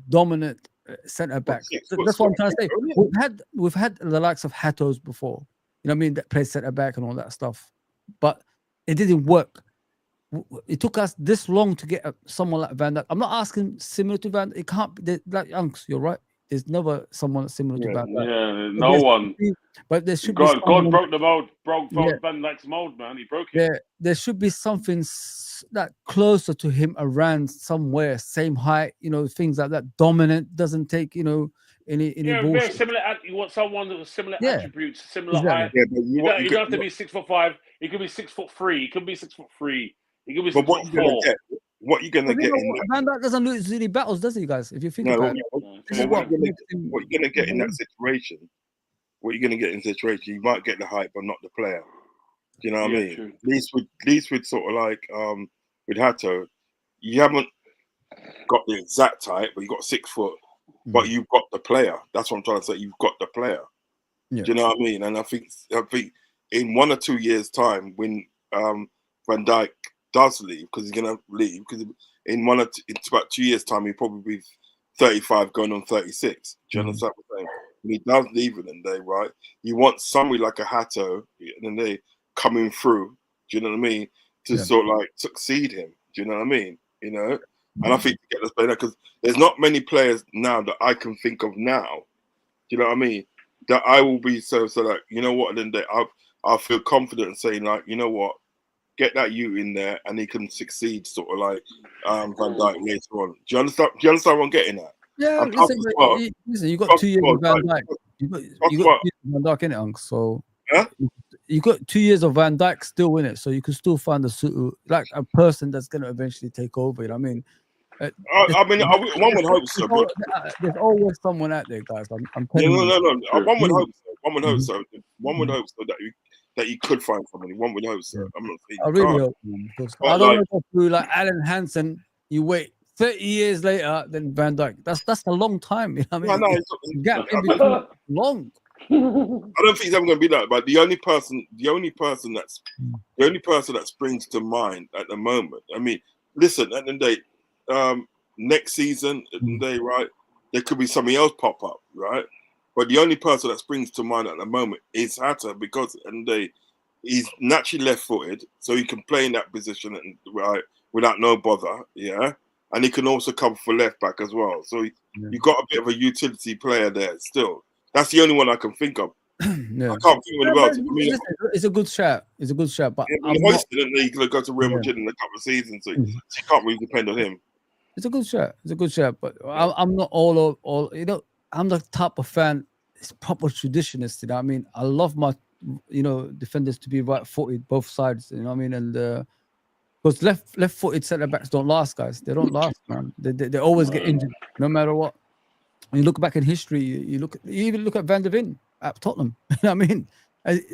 dominant centre back. That's what I'm trying to say. We've had the likes of Hatos before. You know what I mean? That plays centre back and all that stuff, but it didn't work. It took us this long to get someone like Van Dijk. I'm not asking similar to Van Dijk. It can't be like Unks. You're right. There's never someone similar to Van Dijk. Yeah, no one. But there should be. God broke the mold. Broke Van Dijk's mold, man. He broke it. There should be something that closer to him around somewhere, same height. Things like that. Dominant, doesn't take any bullshit. Very similar. You want someone with similar attributes, similar height. Yeah, you don't have to be 6'5". He could be 6'3". He could be 6'3". He could be 6'4". What you gonna get in Van Dijk doesn't lose any battles, does he, guys? If you think about it. What you're gonna get in that situation? What you're gonna get in the situation? You might get the hype, but not the player. Do you know what I mean? True. At least with sort of like with Hato, you haven't got the exact height, but you got 6 foot. But you've got the player. That's what I'm trying to say. You've got the player. Yeah. Do you know what I mean? And I think in 1 or 2 years' time, when Van Dijk does leave, because he's gonna leave, because it's about 2 years' time, he'll probably be 35 going on 36. Do you understand what I'm saying? When he does leave it in there, right? You want somebody like a Hato and they coming through, do you know what I mean? To sort of like succeed him. Do you know what I mean? And I think to get this player, because there's not many players now that I can think of now, do you know what I mean? that I will be so like, you know what, then I'll feel confident in saying, like, you know what, get that you in there and he can succeed, sort of like Van Dijk later on. Do you understand what I'm getting at? Yeah, And plus listen, you got 2 years of Van Dijk. You got 2 years of Van Dijk in it, Unc. So you got 2 years of Van Dijk still in it, so you can still find a person that's going to eventually take over. You know what I mean? One would hope so, but there's always someone out there, guys. I'm telling you. No. One would hope so. One would hope so. One would hope so that you could find somebody. One would hope so. Yeah. I'm not saying I really hope, because I don't want to go through like Alan Hansen. You wait 30 years later, then Van Dijk. That's a long time. You know what I mean? No, gap in between long. I don't think it's ever going to be that. But the only person that springs to mind at the moment. I mean, listen, at the end of the day, next season, at the day, right, there could be something else pop up, right? But the only person that springs to mind at the moment is Hatter, because at the end of the day, he's naturally left-footed, so he can play in that position without no bother, yeah. And he can also come for left back as well. So you got a bit of a utility player there still. That's the only one I can think of. Yeah. I can't think of anyone else. It's a good shout. It's a good shout. But he could go to Real Madrid in a couple of seasons, so you can't really depend on him. It's a good shout. It's a good shout. But I'm not all. You know, I'm the type of fan. It's proper traditionalist. You know what I mean? I love my, defenders to be right-footed, both sides. You know what I mean? And because left-footed centre backs don't last, guys. They don't last, man. They always get injured, no matter what. When you look back in history, you even look at Van der Ven at Tottenham. You know what I mean?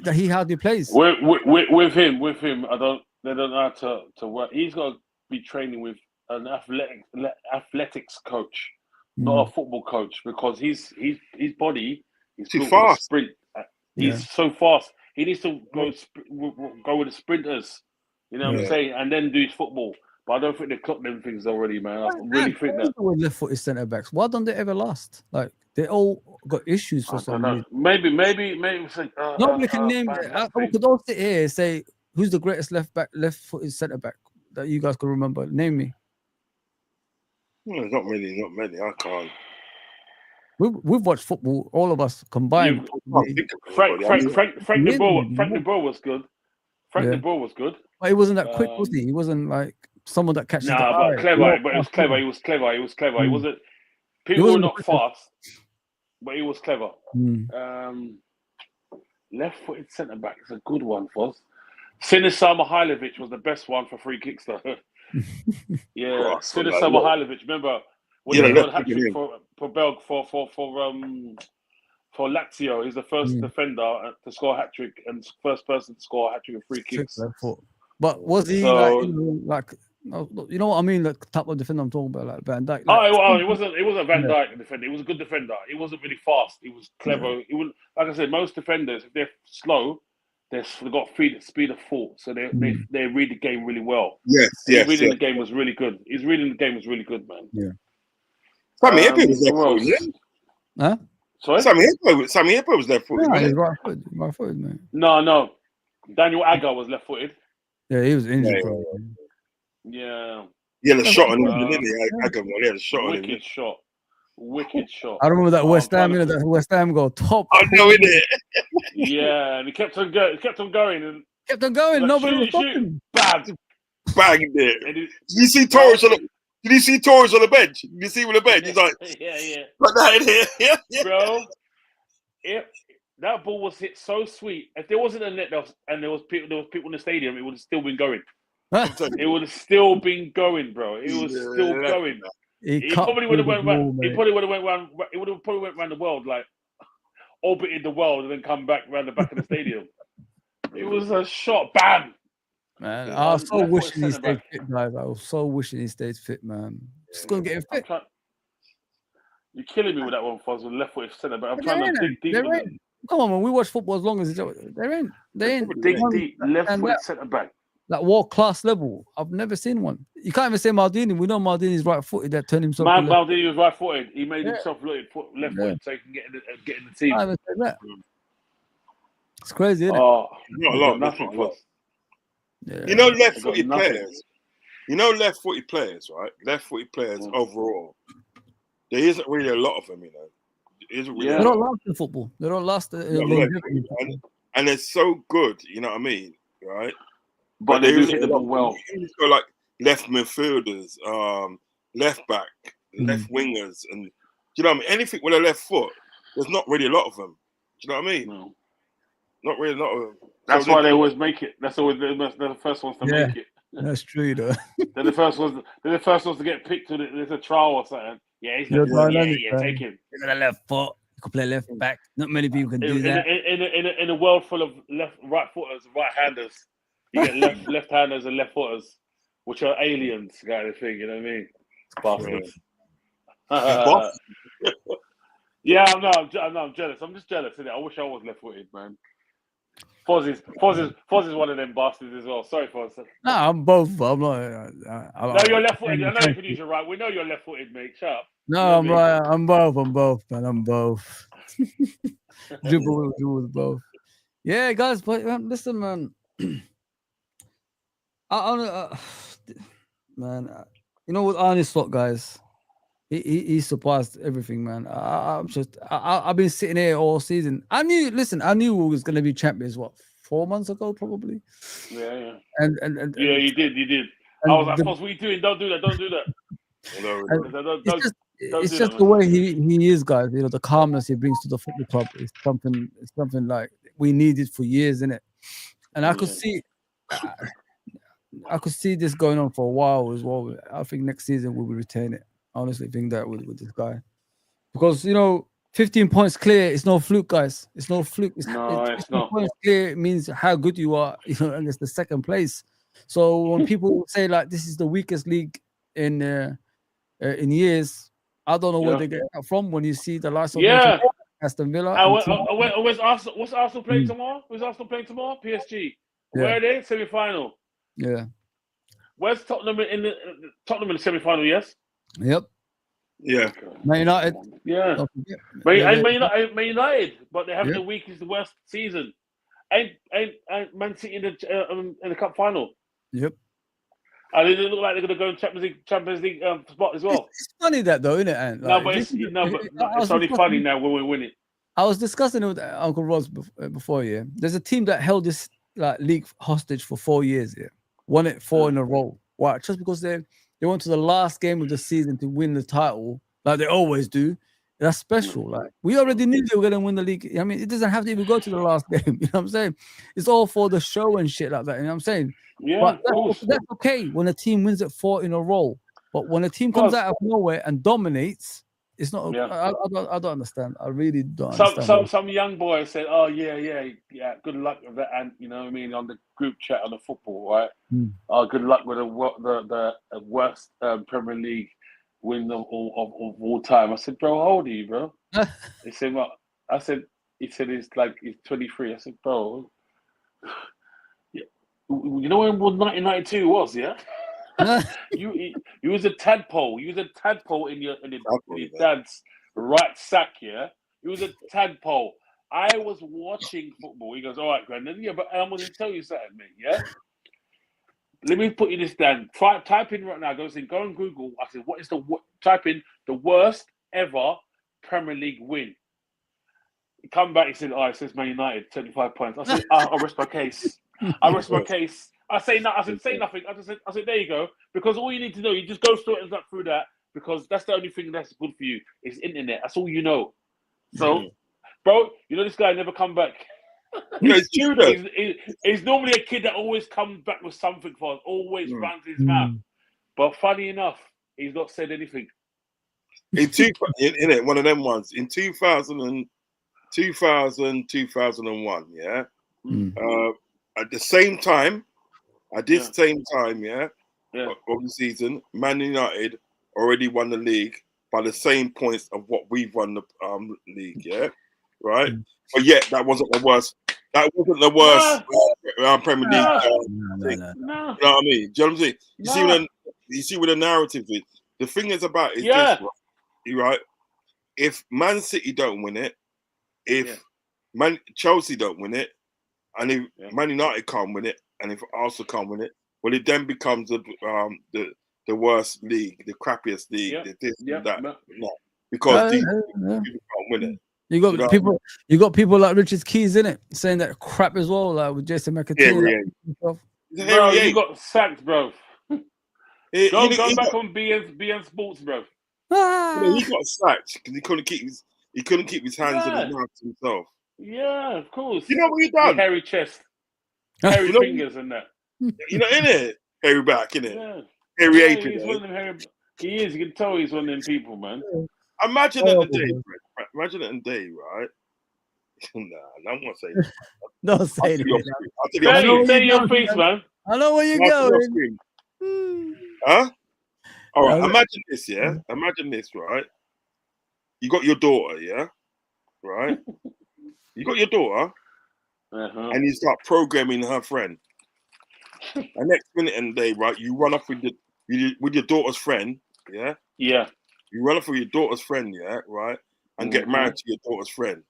That he hardly plays. With him, they don't know how to work. He's got to be training with an athletics coach, not a football coach, because his body is too fast. Sprint. He's so fast. He needs to go with the sprinters. You know what I'm saying, and then do his football. But I don't think they've clocked them things already, man. I really think that. Left-footed centre backs, why don't they ever last? Like, they all got issues for some reason. Maybe it's like, nobody can name. We could all sit here and say who's the greatest left-footed centre back that you guys can remember. Name me. Not many. I can't. We've watched football, all of us combined. Frank de Boer was good. Frank de Boer was good. But he wasn't that quick, was he? He wasn't like someone that catches the eye. But clever. But it was clever. He was clever. He wasn't. People were not fast, but he was clever. Left-footed centre back is a good one, Foz. Siniša Mihajlović was the best one for free kicks, though. Yeah, Siniša Mihajlović. Remember when he got a hat-trick for Belg for Lazio? He's the first defender to score a hat-trick and first person to score a hat-trick of free kicks. But was he like you know what I mean? The type of defender I'm talking about, like Van Dijk. It wasn't Van Dijk defender. He was a good defender. He wasn't really fast. He was clever. He was, like I said, most defenders, if they're slow, they've got speed of thought, so they read the game really well. Reading the game was really good. His reading the game was really good, man. Yeah. Sammy Hippo was there. Huh? Sorry? Sammy Hippo was left-footed. Yeah, he's right-footed, man. No. Daniel Agger was left-footed. Yeah, he was injured. Yeah. He had a shot on him, didn't he? Agger, he had a shot on him. Wicked shot. I remember that West Ham goal. Top. I know, innit? Yeah, and he kept on going. Nobody was stopping. Bang there. Did you see Torres on the bench? Did you see him on the bench? He's like, yeah. Like that in here. Bro, that ball was hit so sweet. If there wasn't a net and there was people in the stadium, it would have still been going. It would have still been going, bro. It was still going. He probably would have went around. He probably would have went around. It would have probably went around the world, like orbited the world, and then come back around the back of the stadium. It was a shot, bam. Man, I was so wishing he stayed fit, guys. I was so wishing he stayed fit, man. Just gonna get him fit. You're killing me with that one, Foz, with left-footed centre back. I'm trying to dig deep. Come on, man. We watch football as long as they ain't. Dig deep, left-footed centre back. That world-class level. I've never seen one. You can't even say Maldini. We know Maldini's right-footed. That turned himself. Maldini was right-footed. He made himself left-footed so he can get in the team. I haven't said that. It's crazy, isn't it? Not a lot. Nothing for us. Yeah. You know, left-footed players. Right? Left-footed players overall. There isn't really a lot of them, you know. Isn't really Yeah. They a don't lot. last in football. They don't last Yeah, longevity in and, football. and they're so good, you know what I mean, right? But they there do isn't hit a the lot. ball well. You've got like left midfielders, left back, Mm. left wingers, and do you know what I mean? Anything with a left foot, there's not really a lot of them. Do you know what I mean? No. Not really a lot of them. That's So why they always make it. That's always they're the first ones to Yeah. make it. That's true, though. They're the first ones. They're the first ones to get picked. There's a trial or something. Yeah, he's You're got, dynamic, yeah, man. take him. You got a left foot. You can play left back. Not many people can do In, that. in a world full of right footers, right handers, you get left handers and left footers, which are aliens, kind of thing. You know what I mean? Bastards. Boss. Yeah, I'm jealous. I'm just jealous. Innit? I wish I was left footed, man. Foz is one of them bastards as well. Sorry, Foz. No, I'm both. I'm not. No, you're left footed. I know you can use your right. We know you're left footed, mate. Shut up. No, You know I'm me? right. I'm both, man. I'm both. dribble with both. Yeah, guys, but listen, man. Man, you know what Arne Slot, guys? He surpassed everything, man. I've been sitting here all season. I knew we was gonna be champions. What, 4 months ago, probably? Yeah. And Yeah, you did. I was like, Foz, what are you doing? Don't do that. Don't do that. It's just the way he is, guys. You know, the calmness he brings to the football club is something. It's something like we needed for years, innit? And I could see, this going on for a while as well. I think next season we will retain it. I honestly think that with this guy, because 15 points clear. It's no fluke, guys. It's no fluke. It's 15 not. points clear means how good you are. And it's the second place. So when people say like this is the weakest league in years, I don't know where they get that from. When you see the last of Aston Villa, where's Arsenal? What's Arsenal playing tomorrow? Where's Arsenal playing tomorrow? PSG. Where are they? Semi-final. Yeah. Where's Tottenham in the semi-final? Yes. Yep. Yeah. Man United. Yeah. Man United, but they're having the weakest, the worst season. Ain't Man City in the cup final? Yep. And they look like they're going to go in Champions League spot as well. It's funny that though, isn't it? Like, it's only funny now when we win it. I was discussing it with Uncle Ross before. Yeah, there's a team that held this league hostage for 4 years. Yeah, won it 4 in a row. Why? Just because they went to the last game of the season to win the title, like they always do. That's special. Like we already knew they were going to win the league. I mean, it doesn't have to even go to the last game. You know what I'm saying? It's all for the show and shit like that. You know what I'm saying? Yeah, but that's okay when a team wins it 4 in a row. But when a team comes out of nowhere and dominates, it's not. Yeah. I don't understand. I really don't understand. Some young boy said, "Oh yeah. Good luck with that." And you know what I mean, on the group chat on the football, right? Oh, good luck with the worst Premier League win of all time. I said, "Bro, how old are you, bro?" He said, "What?" I said, "He said he's 23." I said, "Bro, you know when 1992 was, yeah?" you was a tadpole. You was a tadpole in your dad's right sack, yeah. You was a tadpole. I was watching football. He goes, "All right, Granddad, yeah, but I'm going to tell you something, mate. Yeah, let me put you this down. Type in right now. Go on Google." I said, type in the worst ever Premier League win. He come back. He said, "Oh, it says Man United, 75 points." I said, "I rest my case. I rest my case." I say no. I said, "Say nothing." I said, "There you go." Because all you need to know, you just go through that. Because that's the only thing that's good for you. Is internet. That's all you know. So, bro, this guy never come back. It's true though. He's normally a kid that always comes back with something for us. Always runs his mouth. But funny enough, he's not said anything. In one of them ones in 2000, 2001, yeah. At the same time, of the season, Man United already won the league by the same points of what we've won the league, yeah, right. But yet that wasn't the worst. That wasn't the worst Premier League. No. You know what I mean? Do you know what I'm saying? You see what the narrative is. The thing is about it is this, right? If Man City don't win it, if Chelsea don't win it, and if Man United can't win it, and if Arsenal can't win it, well, it then becomes the worst league, the crappiest league, this and that. No, because these people can't win it. You got people like Richard Keys in it saying that crap as well, like with Jason McAteer. Bro, you got sacked, bro. Go back got, on BN Sports, bro. He got sacked because he couldn't keep his hands on his mouth himself. Yeah, of course. You know what he done? Hairy chest, hairy fingers, and that. You know, in it, hairy back, in it. Yeah. Hairy ape. He's one of them He is. You can tell he's one of them people, man. Imagine it the day. Imagine it in day, right? Nah, I'm not saying that. Don't say it. Say your face, man. I know where you're going. Huh? All right. Imagine this, yeah. Imagine this, right? You got your daughter, yeah, right? You got your daughter, and you start programming her friend. And next minute and day, right? You run off with your daughter's friend, yeah. Yeah. You run off with your daughter's friend, yeah, right? And get married to your daughter's friend.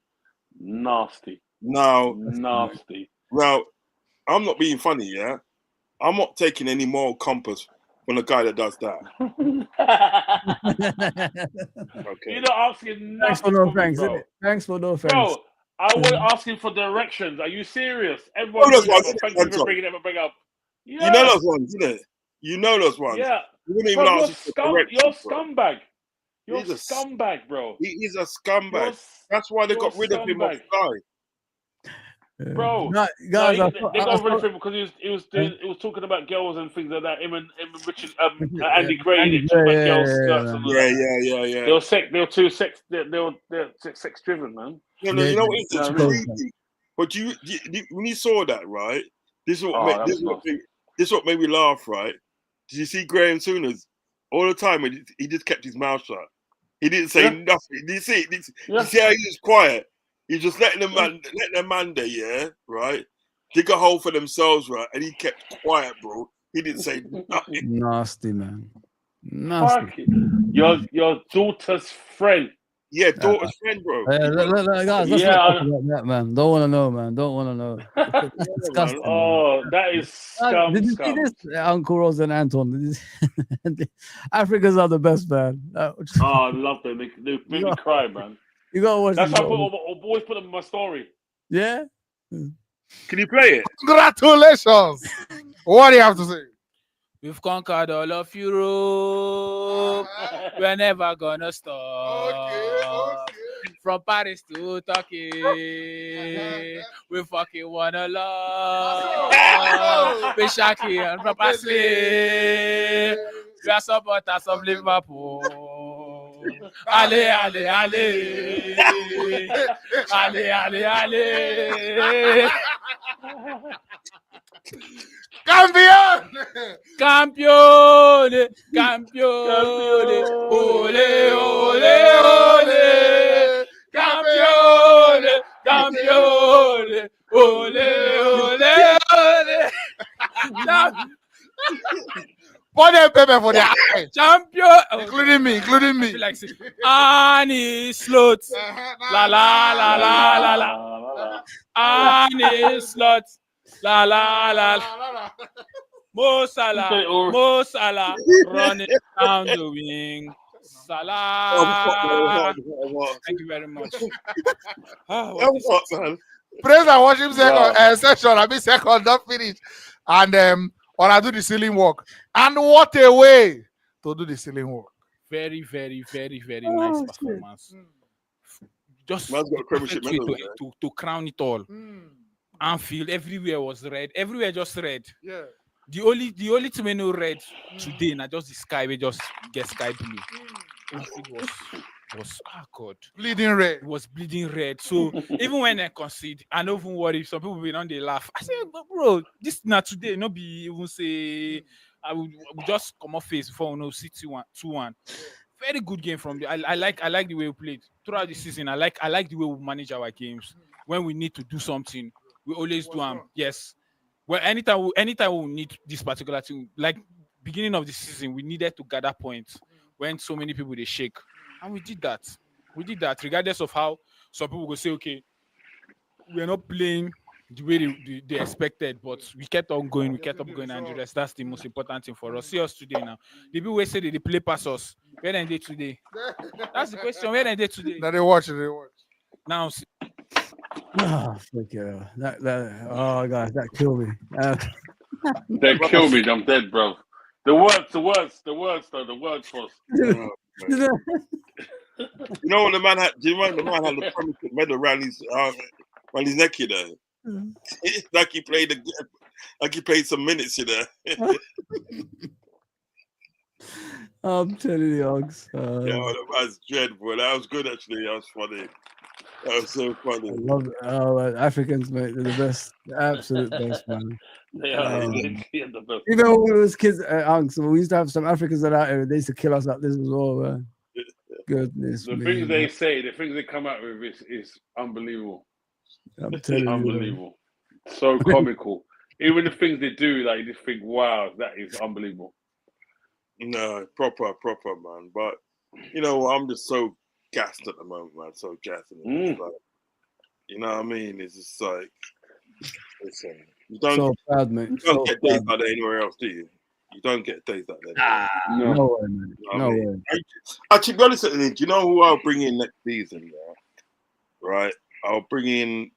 Nasty. Nasty. Now, I'm not being funny, yeah. I'm not taking any moral compass from a guy that does that. Okay. You're not asking thanks for no thanks, isn't it? Thanks for no thanks. Bro, I was asking for directions. Are you serious? Everyone, thank you for bringing them up. Yeah. You know those ones, isn't it? You know those ones. Yeah. You wouldn't even ask you're scumbag. You're a scumbag, bro. He is a scumbag. That's why they got rid of him off Sky. Bro, they got rid of him because he was talking about girls and things like that. Him and Richard, Andy Gray, girls skirts and all that. Yeah. They were too sex. They're sex driven, man. No, you know what? It's crazy. But you when you saw that, right? This is what made me laugh, right? Did you see Graham Souness? All the time, he just kept his mouth shut. He didn't say nothing. Did you see? You see how he was quiet? He's just letting the man there, yeah, right? Dig a hole for themselves, right? And he kept quiet, bro. He didn't say nothing. Nasty, man. Nasty. Your daughter's friend. Yeah, daughter's friend, bro. Guys, let's not talk about that, man. Don't want to know, man. Don't want to know. Disgusting. Oh, that is scum. Did you see this? Uncle Rose and Anton. Africans are the best, man. I love them. They make me cry, man. You gotta watch. That's why I always put them in my story. Yeah. Can you play it? Congratulations. What do you have to say? We've conquered all of Europe. We're never gonna stop. Okay. From Paris to Turkey, we fucking wanna love. We Shaki and Rapasli. We are supporters of Liverpool. Ale, ale, ale. Ale, ale, ale. Campione! Campione! Campione! Ole, ole, ole! Campione! Campione! Ole, ole, ole! Put them paper for the eye. Champion! Including me. I feel like saying, Annie Slot. La la la la la la. Annie Slot. La la la. Mo Salah running down the wing. Salah. Thank you very much. Praise and worship session. I mean second, not finished. And when I do the ceiling work. And what a way to do the ceiling work. Very, very, very, very nice performance. Just to crown it all. Anfield, everywhere was red. Everywhere just red. Yeah. The only thing we know red today, not just the sky, we just get sky blue. Anfield was God. Bleeding red. It was bleeding red. So even when I concede, I don't even worry. Some people will on they laugh. I say, bro, this not today. Not be even say I would just come off face before we know see 2-1. Very good game from the. I like the way we played throughout the season. I like the way we manage our games. When we need to do something, we always do them. Yes. Well, anytime we need this particular thing, like beginning of the season, we needed to gather points when so many people they shake, and we did that. Regardless of how some people will say, okay, we're not playing the way they expected, but we kept on going, and the rest. That's the most important thing for us. See us today now. The people who say they play pass us. Where are they today? That's the question. Where are they today? Now they watch. Now, Oh, fuck yeah. Oh, guys, that killed me. They kill me. I'm dead, bro. The words, though. The words was. You know what the man had? Do you remember the man had the premiership medal around his neck? You know, like he played some minutes. You know. I'm telling you, Ogs. Yeah, that was dreadful. That was good actually. That was funny. That was so funny. I love it. Oh, Africans, mate, they're the best, the absolute best, man. They are literally the best. Even when we was kids, Unks, we used to have some Africans that out here. They used to kill us like this as well, man. Goodness The me. things they say, the things they come out with is unbelievable. I'm telling you, unbelievable. So comical. Even the things they do, like you just think, wow, that is unbelievable. No, proper, man. But you know, I'm just so gassed at the moment, man. So gassed. Like, you know what I mean? It's just like, listen, you don't, so bad, mate. You don't get days like that anywhere else, do you? You don't get days like that. No way, man. You know way. Actually, be honest with you, do you know who I'll bring in next season? Yeah? Right? I'll bring in.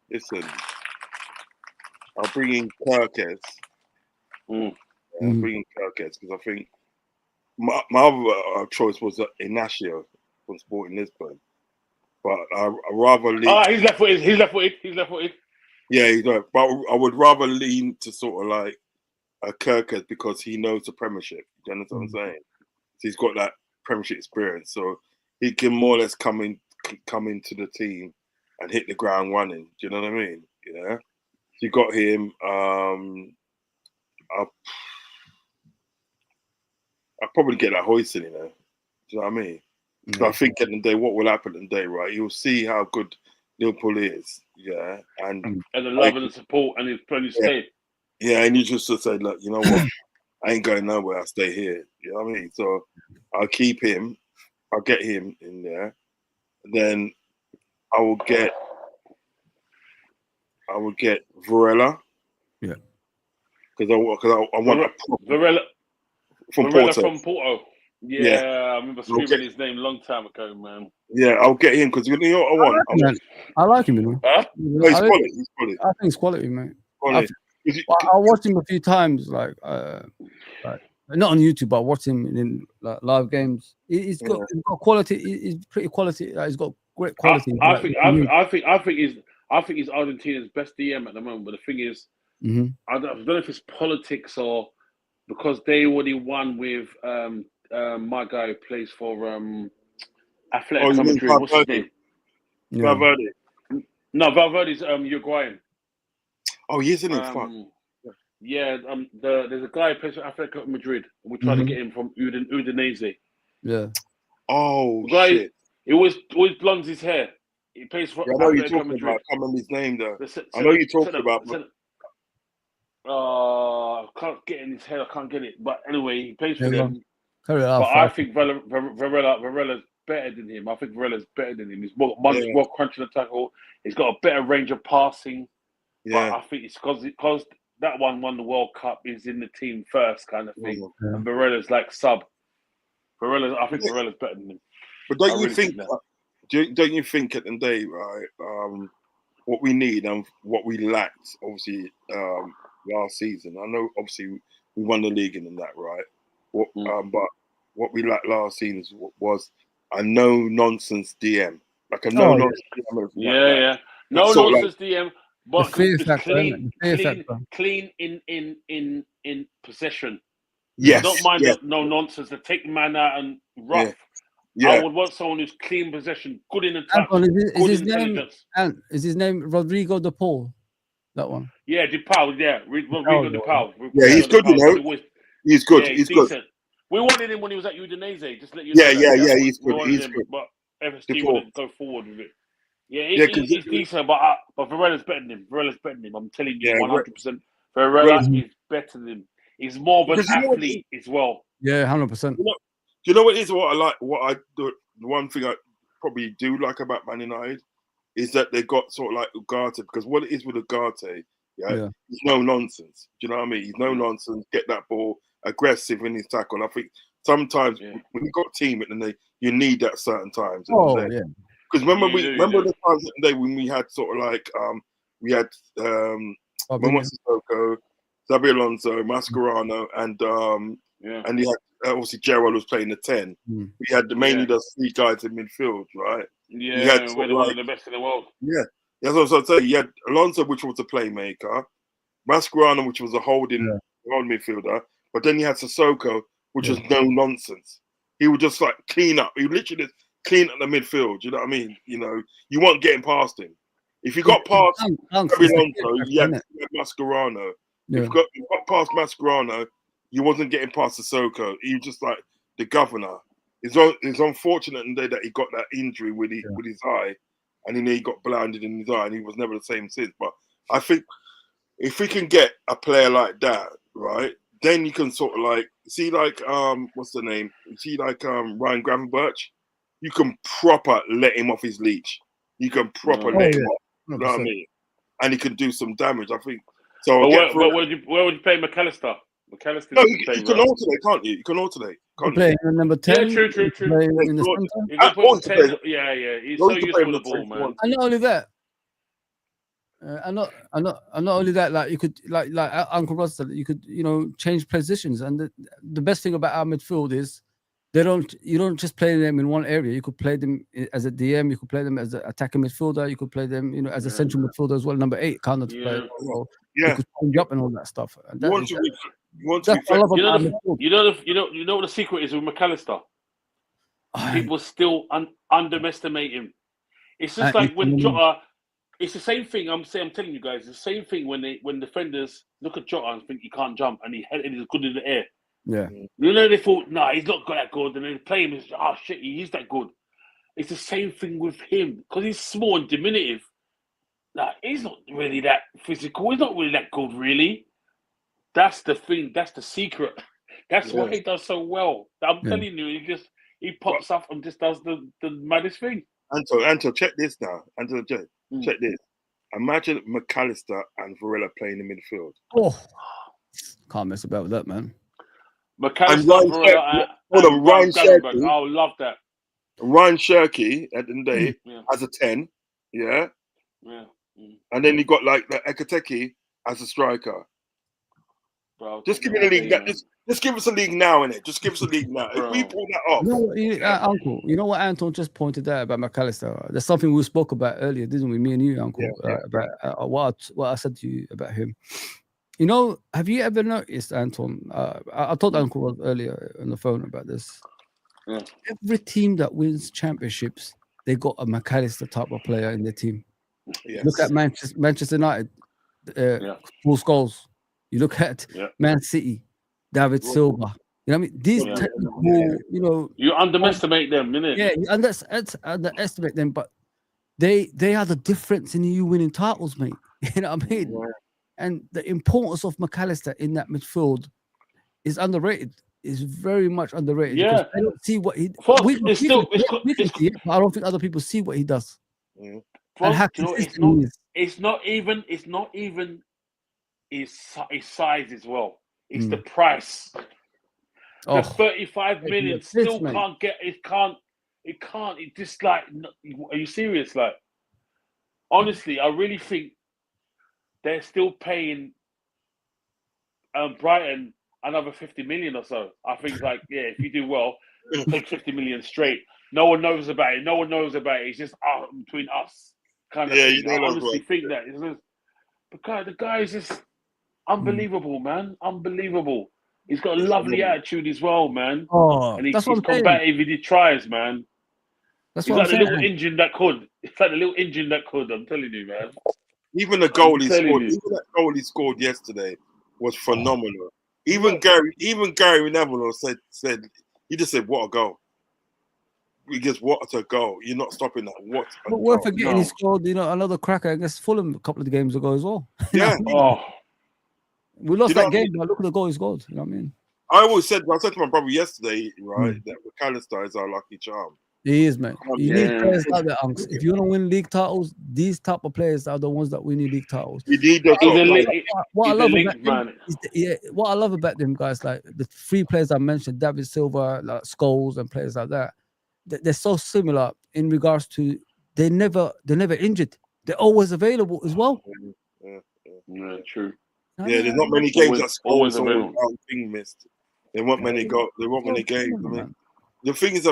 Listen, I'll bring in Kirkes. I'll bring in Kirkes because I think my other choice was Inacio from Sporting Lisbon, but I rather lean. He's left-footed. Yeah, he's right. But I would rather lean to sort of like Kirkes because he knows the Premiership. Do you understand what I'm saying? So he's got that Premiership experience, so he can more or less come into the team and hit the ground running. Do you know what I mean? Yeah. So you got him. I'll probably get that Hoyson, you know. Do you know what I mean? So I think at the day, what will happen at the day, right? You'll see how good Liverpool is, yeah, and the love and the support, and his plenty stay. Yeah, and you just to say, look, you know what? I ain't going nowhere. I stay here. You know what I mean? So I'll keep him. I'll get him in there. Then I will get Varela. Yeah. Because I want Varela from Porto. Yeah, I remember screaming his name a long time ago, man. Yeah, I'll get him because you know what I want. I like him, you know. Huh? No, he's quality. He's quality. I think he's quality, mate. Quality. I watched him a few times, like not on YouTube, but I watched him in like, live games. He's got quality. He's pretty quality. He's got great quality. I think he's Argentina's best DM at the moment. But the thing is, I don't know if it's politics or because they already won with my guy who plays for Athletic Madrid. What's his name? Valverde. No, Valverde's Uruguayan. Oh, he isn't it? Yeah, there's a guy who plays for Athletic Madrid. We're trying to get him from Udinese. Yeah. Oh, guy, shit. He always blondes his hair. He plays for I know you're Athletic talking Madrid. about. I can't remember his name though. I know you're talking about. I can't get in his head. I can't get it. But anyway, he plays for them. But I think Varela's better than him. I think Varela's better than him. He's more crunching the tackle. He's got a better range of passing. Yeah. But I think it's because that one won the World Cup. He's in the team first, kind of thing. Yeah. And Varela's like sub. I think Varela's better than him. But don't you think? Don't you think at the day, right? What we need and what we lacked, obviously, last season. I know, obviously, we won the league and that, right? But what we lacked last season was a no-nonsense DM, like a no-nonsense DM. Yeah. No-nonsense DM, but clean in possession. Yes. I don't mind no nonsense to take the man out and rough. Yeah. I would want someone who's clean possession, good in the touch, is his name Rodrigo De Paul? That one. Yeah, De Paul. Yeah, Rodrigo De Paul. Yeah, he's good, you know. He's good. He's good. We wanted him when he was at Udinese. Just let you know. Yeah. He's good. He's good. But FSG wouldn't go forward with it. Yeah, he's decent, but Varela's better than him. I'm telling you, 100%. Varela is better than him. He's more of an athlete as well. Yeah, 100%. Do you know what it is? What I like, what I do, the one thing I probably do like about Man United is that they got sort of like Ugarte, because what it is with Ugarte, he's no nonsense. Do you know what I mean? He's no nonsense. Get that ball, aggressive in his tackle. And I think sometimes when you got a team, you need that certain times. Because remember the times in the day when we had sort of like we had Momo Sissoko, Xabi Alonso, Mascherano, and you had obviously Gerrard was playing the 10. We had mainly those 3 guys in midfield, right? Yeah, we're one of the best in the world. Yeah, that's what I was saying. You had Alonso, which was a playmaker, Mascherano, which was a holding midfielder, but then you had Sissoko, which was no nonsense. He would just like clean up. He would literally just clean up the midfield. You know what I mean? You know, you weren't getting past him. If you got past Xabi Alonso, you had Mascherano. If you got past Mascherano, you wasn't getting past Sissoko. He was just like the governor. It's unfortunate that he got that injury with his eye, and then he got blinded in his eye, and he was never the same since. But I think if we can get a player like that, right, then you can sort of like see like what's the name? You see like Ryan Gravenberch, you can proper let him off his leash. You can proper let him off. You know what I mean? And he can do some damage. I think. So but where would you play McAllister? McAllister. No, you can alternate, can't you? You can alternate. Can't play in number 10. Yeah, true. In the center. You can put 10. Yeah. He's so useful to the ball, man. And not only that, and not only that, like you could like Uncle Ross said, you could change positions. And the best thing about our midfield is you don't just play them in one area. You could play them as a DM. You could play them as an attacking midfielder. You could play them, as a central midfielder as well. Number 8 kind of player. So you could change up and all that stuff. And you want to you know what the secret is with McAllister? People still underestimate him. It's just like when Jota. It's the same thing. I'm telling you guys, it's the same thing when defenders look at Jota and think he can't jump and he is good in the air. Yeah. They thought, he's not that good, and they play him as shit, he's that good. It's the same thing with him because he's small and diminutive. Like he's not really that physical. He's not really that good, really. That's the thing. That's the secret. That's why he does so well. I'm telling you, he pops up and just does the maddest thing. Anto, check this now. Check this. Imagine McAllister and Varela playing in midfield. Oh, can't mess about with that, man. McAllister, Ryan Shirky. I love that. Ryan Shirky at the end of the day as a 10, yeah. And then you got like the Ekateki as a striker. Bro, just give me the league. Just give us a league now, innit? Just give us a league now. If we pull that off. Uncle, you know what Anton just pointed out about McAllister? There's something we spoke about earlier, didn't we? Me and you, Uncle, about what I said to you about him. Have you ever noticed, Anton? I told Uncle earlier on the phone about this. Yeah. Every team that wins championships, they got a McAllister type of player in their team. Yes. Look at Manchester United, Paul Scholes. You look at Man City, David Silva. You know what I mean? These technical, you underestimate them, innit? Yeah, you underestimate them, but they are the difference in you winning titles, mate. You know what I mean? Yeah. And the importance of McAllister in that midfield is underrated. Is very much underrated. Yeah, I don't see what he. I don't think other people see what he does. Yeah. And how consistent he is. It's not even his size as well. It's the price. The 35 million still can't get. It can't. It just like. Are you serious? Like, honestly, I really think they're still paying Brighton another 50 million or so. I think, like, if you do well, take 50 million straight. No one knows about it. It's just between us, kind of. I honestly think that. The guy is just unbelievable, man. Unbelievable. He's got a lovely attitude as well, man. And he's combative. He tries, man. That's he's like the little engine that could. It's like the little engine that could. I'm telling you, man. Even the goal he scored. Even that goal he scored yesterday was phenomenal. Even Gary Neville said he just said, "What a goal!" He just what a goal. You're not stopping that. What? But we're forgetting he scored, another cracker against Fulham a couple of games ago as well. Yeah. We lost that game, but look at the goal he scored. You know what I mean? I said to my brother yesterday, right, that McAllister is our lucky charm. He is, man. You need Yeah. players like that, Unks. If you want to win league titles, these type of players are the ones that win you league titles. We need those. He's a top link. players. What I He's a love link about them man. is what I love about them guys, like the three players I mentioned, David Silva, like Scholes, and players like that. They're so similar in regards to they're never injured. They're always available as well. Yeah, true. Yeah, there's not many games that always Scholes or available. thing missed. They want many many games. I mean, the thing is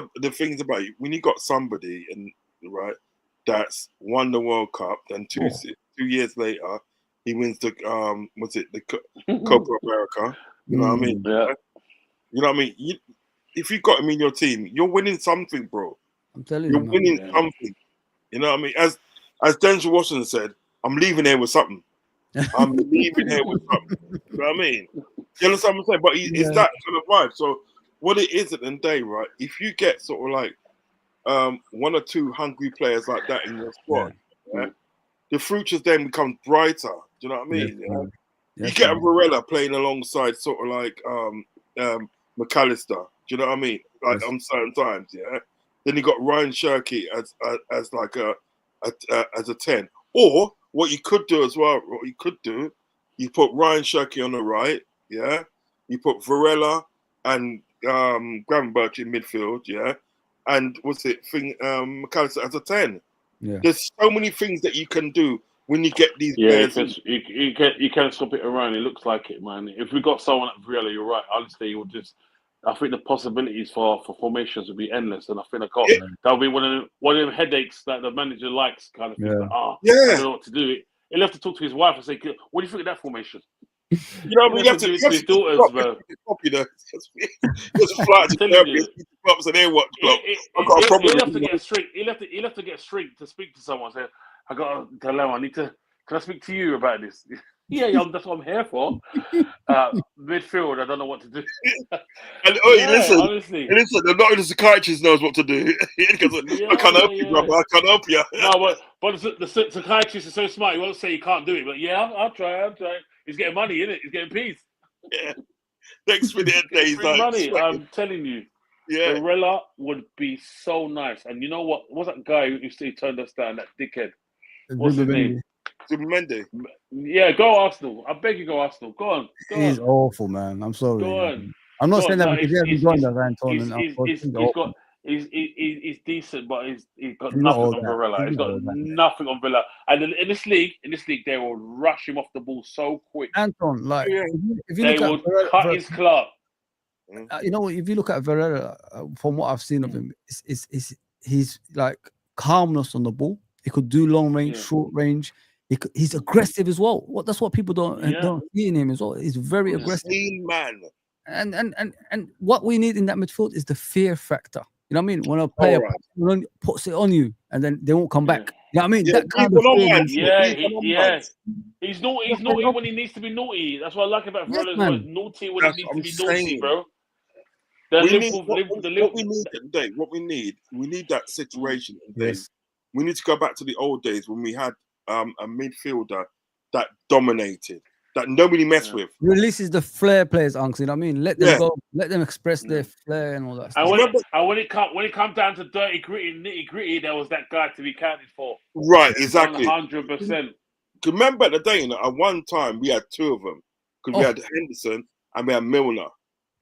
about you, when you got somebody right that's won the World Cup, then 2 years later he wins the Copa America. You know what I mean? Yeah. You know what I mean? If you got him in your team, you're winning something, bro. I'm telling you, you're winning something. You know what I mean? As Denzel Washington said, I'm leaving here with something. I'm leaving here with something. You know what I mean? You understand what I'm saying? But it's that kind of vibe. So what it is at the end of the day, right? If you get sort of like one or two hungry players like that in your squad, the future then becomes brighter. Do you know what I mean? You get a Varela playing alongside sort of like McAllister. Do you know what I mean? Like on certain times, yeah. Then you got Ryan Shirky as like as a 10. Or what you could do as well, you put Ryan Shirky on the right, yeah. You put Varela and Gravenberch in midfield, yeah. And McAllister as a 10. Yeah. There's so many things that you can do when you get these Yeah, players. you can swap it around. It looks like it, man. If we got someone like Varela, you're right. Honestly, you would just. I think the possibilities for formations would be endless, and I think that'll be one of them headaches that the manager likes, kind of thing. Like, I don't know what to do. He'll have to talk to his wife and say, "What do you think of that formation?" You know what I mean? You have to do it to his daughters, bro. Just fly to clubs and then what club? I've got a problem. He'll have to get a string. He'll have to get a string to speak to someone. Say, "I got a dilemma. Can I speak to you about this?" Yeah, that's what I'm here for. Midfield, I don't know what to do. And honestly, listen, not even the psychiatrist knows what to do. I can't help you, brother. I can't help you. No, but the psychiatrist is so smart. He won't say you can't do it, but I'll try. He's getting money, innit? He's getting peace. Yeah. Next minute, he's like money. sweating. I'm telling you, Varela would be so nice. And you know what? What's that guy who turned us down? That dickhead. What's his name? Zubimendi. Yeah, go Arsenal. I beg you, go Arsenal. Go on. He's awful, man. I'm sorry. Go on. I'm not saying that because he hasn't joined us, Anton. He's decent, but he's got nothing on Varela. He's got nothing on Varela. And in this league, they will rush him off the ball so quick. Anton, like if you they look will cut his club. You know, if you look at Varela, from what I've seen of him, he's like calmness on the ball. He could do long range, short range. He's aggressive as well. That's what people don't see in him as well. He's very aggressive. Man. And what we need in that midfield is the fear factor. You know what I mean? When a player puts it on you and then they won't come back. You know what I mean? That kind of feeling. He's naughty when he needs to be naughty. That's what I like about Varela. Naughty when he needs to be naughty, bro. What we need that situation. Yes. We need to go back to the old days when we had a midfielder that dominated, that nobody messed with. Releases the flair players, Unks. You know what I mean? Let them go, let them express their flair and all that stuff. And when it comes down to dirty, gritty, nitty gritty, there was that guy to be counted for. Right, exactly. 100%. Remember the day, at one time we had two of them because we had Henderson and we had Milner.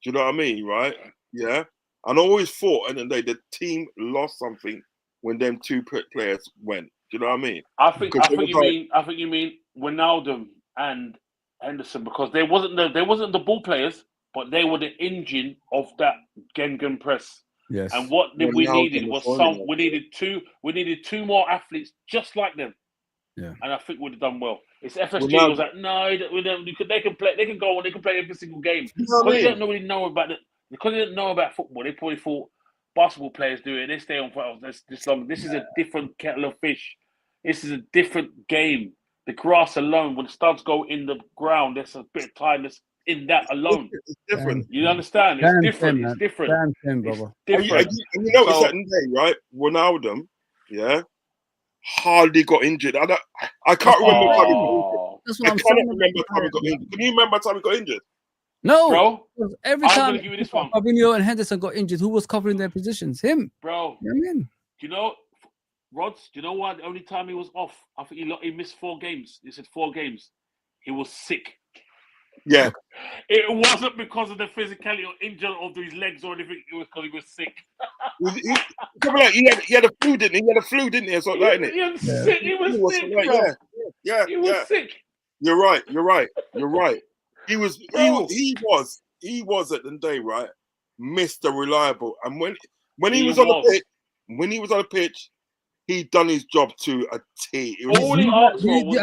Do you know what I mean? Right? Yeah. And I always thought, and then the team lost something when them two players went. Do you know what I mean? I think you mean Wijnaldum and Henderson, because they wasn't the ball players, but they were the engine of that Gengen press. Yes. And what we needed was we needed two more athletes just like them. Yeah. And I think we'd have done well. It's FSG was like, no, they can play. They can go on. They can play every single game. Because they don't really know about it. Because they didn't know about football, they probably thought basketball players do it. They stay on for this long. This is a different kettle of fish. This is a different game. The grass alone, when studs go in the ground, there's a bit of tiredness in that alone. It's different. You understand? It's different. It's different. Brother. And you notice that day, right? Wijnaldum, hardly got injured. I can't remember time he got injured. I cannot remember time he got injured. Can you remember time he got injured? No, bro. every I'm time gonna give you this one. Fabinho and Henderson got injured, who was covering their positions? Him. Bro, You know what I mean? do you know, Rods? Do you know why? The only time he was off, I think he missed 4 games. He said 4 games. He was sick. Yeah. It wasn't because of the physicality or injury of his legs or anything. It was because he was sick. He had a flu, didn't he? He had a flu, didn't he? Or something like that. He was sick. He was sick, bro. Yeah. He was sick. You're right. He was at the end of the day, right? Mr. Reliable. And when he was on the pitch, he'd done his job to a T. All he asked for was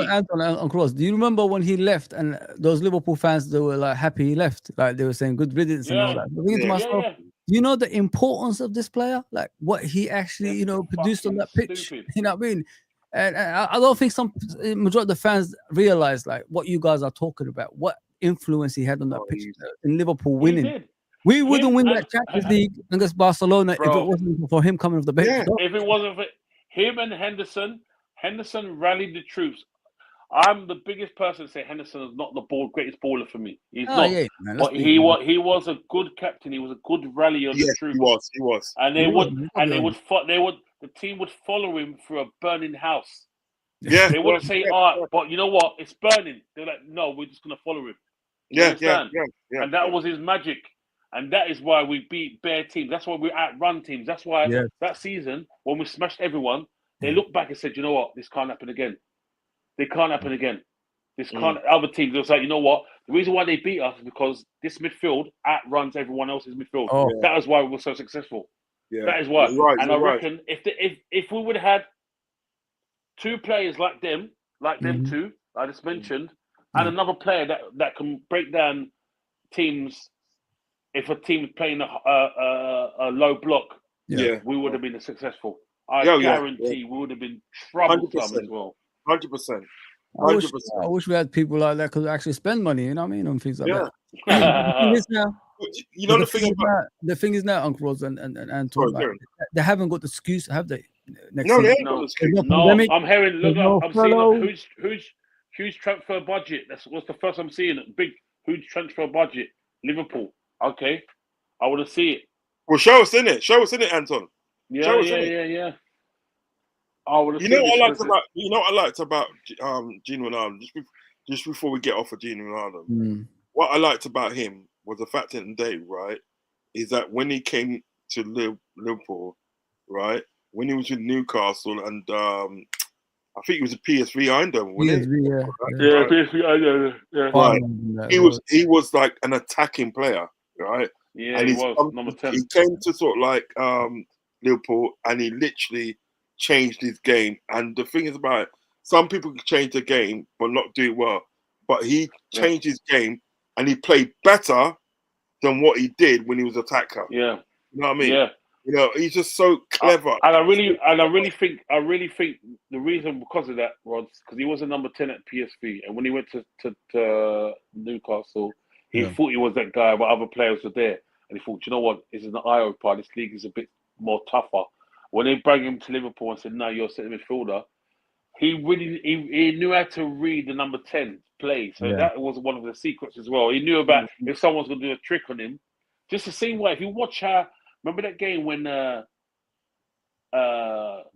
Anton Cross. Do you remember when he left and those Liverpool fans, they were like happy he left? Like they were saying good riddance and all that. I'm thinking to myself, do you know the importance of this player? Like what he actually, produced on that pitch? Stupid. You know what I mean? And I don't think some majority of the fans realize like what you guys are talking about, what influence he had on that pitch in Liverpool winning. We wouldn't win that Champions League against Barcelona if it wasn't for him coming off the bench. Yeah. If it wasn't for him and Henderson rallied the troops. I'm the biggest person to say Henderson is not the greatest baller for me. He's not. Yeah, man, but he was a good captain. He was a good rallier of the troops. He was. And the team would follow him through a burning house. Yeah. They wouldn't say, but you know what? It's burning. They're like, no, we're just gonna follow him. Yeah. And that was his magic. And that is why we beat bare teams. That's why we outrun teams. That's why that season, when we smashed everyone, they looked back and said, you know what? This can't happen again. This can't. Other teams, they was like, you know what? The reason why they beat us is because this midfield outruns everyone else's midfield. That is why we were so successful. Yeah. That is why. I reckon if we would have had 2 players like them two, I just mentioned, and another player that can break down teams. If a team is playing a low block, we would have been successful. I guarantee we would have been troublesome as well. 100%. I wish we had people like that could actually spend money, you know what I mean, on things like that. The thing is now, Uncle Rose and Anton, they haven't got the excuse, have they? They haven't got the excuse. No, I'm hearing. I'm seeing a huge transfer budget. That's what's the first I'm seeing. Big, huge transfer budget. Liverpool. Okay, I want to see it. Well, show us in it, Anton. Yeah. I want to. You know what I liked about Gino Ronaldo. Just before we get off of Gino Ronaldo, what I liked about him was the fact that today, right, is that when he came to Liverpool, right, when he was with Newcastle, and I think he was a PSV Eindhoven, wasn't PSV Eindhoven. Yeah. Right. He was like an attacking player, right? Yeah, and he was number 10. He came to sort of like Liverpool, and he literally changed his game. And the thing is about it, some people can change the game but not do it well. But he changed his game, and he played better than what he did when he was attacker. Yeah, you know what I mean. Yeah, you know, he's just so clever. And I really think the reason because of that, Rods, because he was a number 10 at PSV, and when he went to Newcastle, he thought he was that guy, but other players were there, and he thought, you know what, this is an eye-opener. This league is a bit more tougher. When they brought him to Liverpool and said, "No, you're a centre midfielder," he knew how to read the number 10 play. So that was one of the secrets as well. He knew about if someone's going to do a trick on him. Just the same way, if you watch remember that game when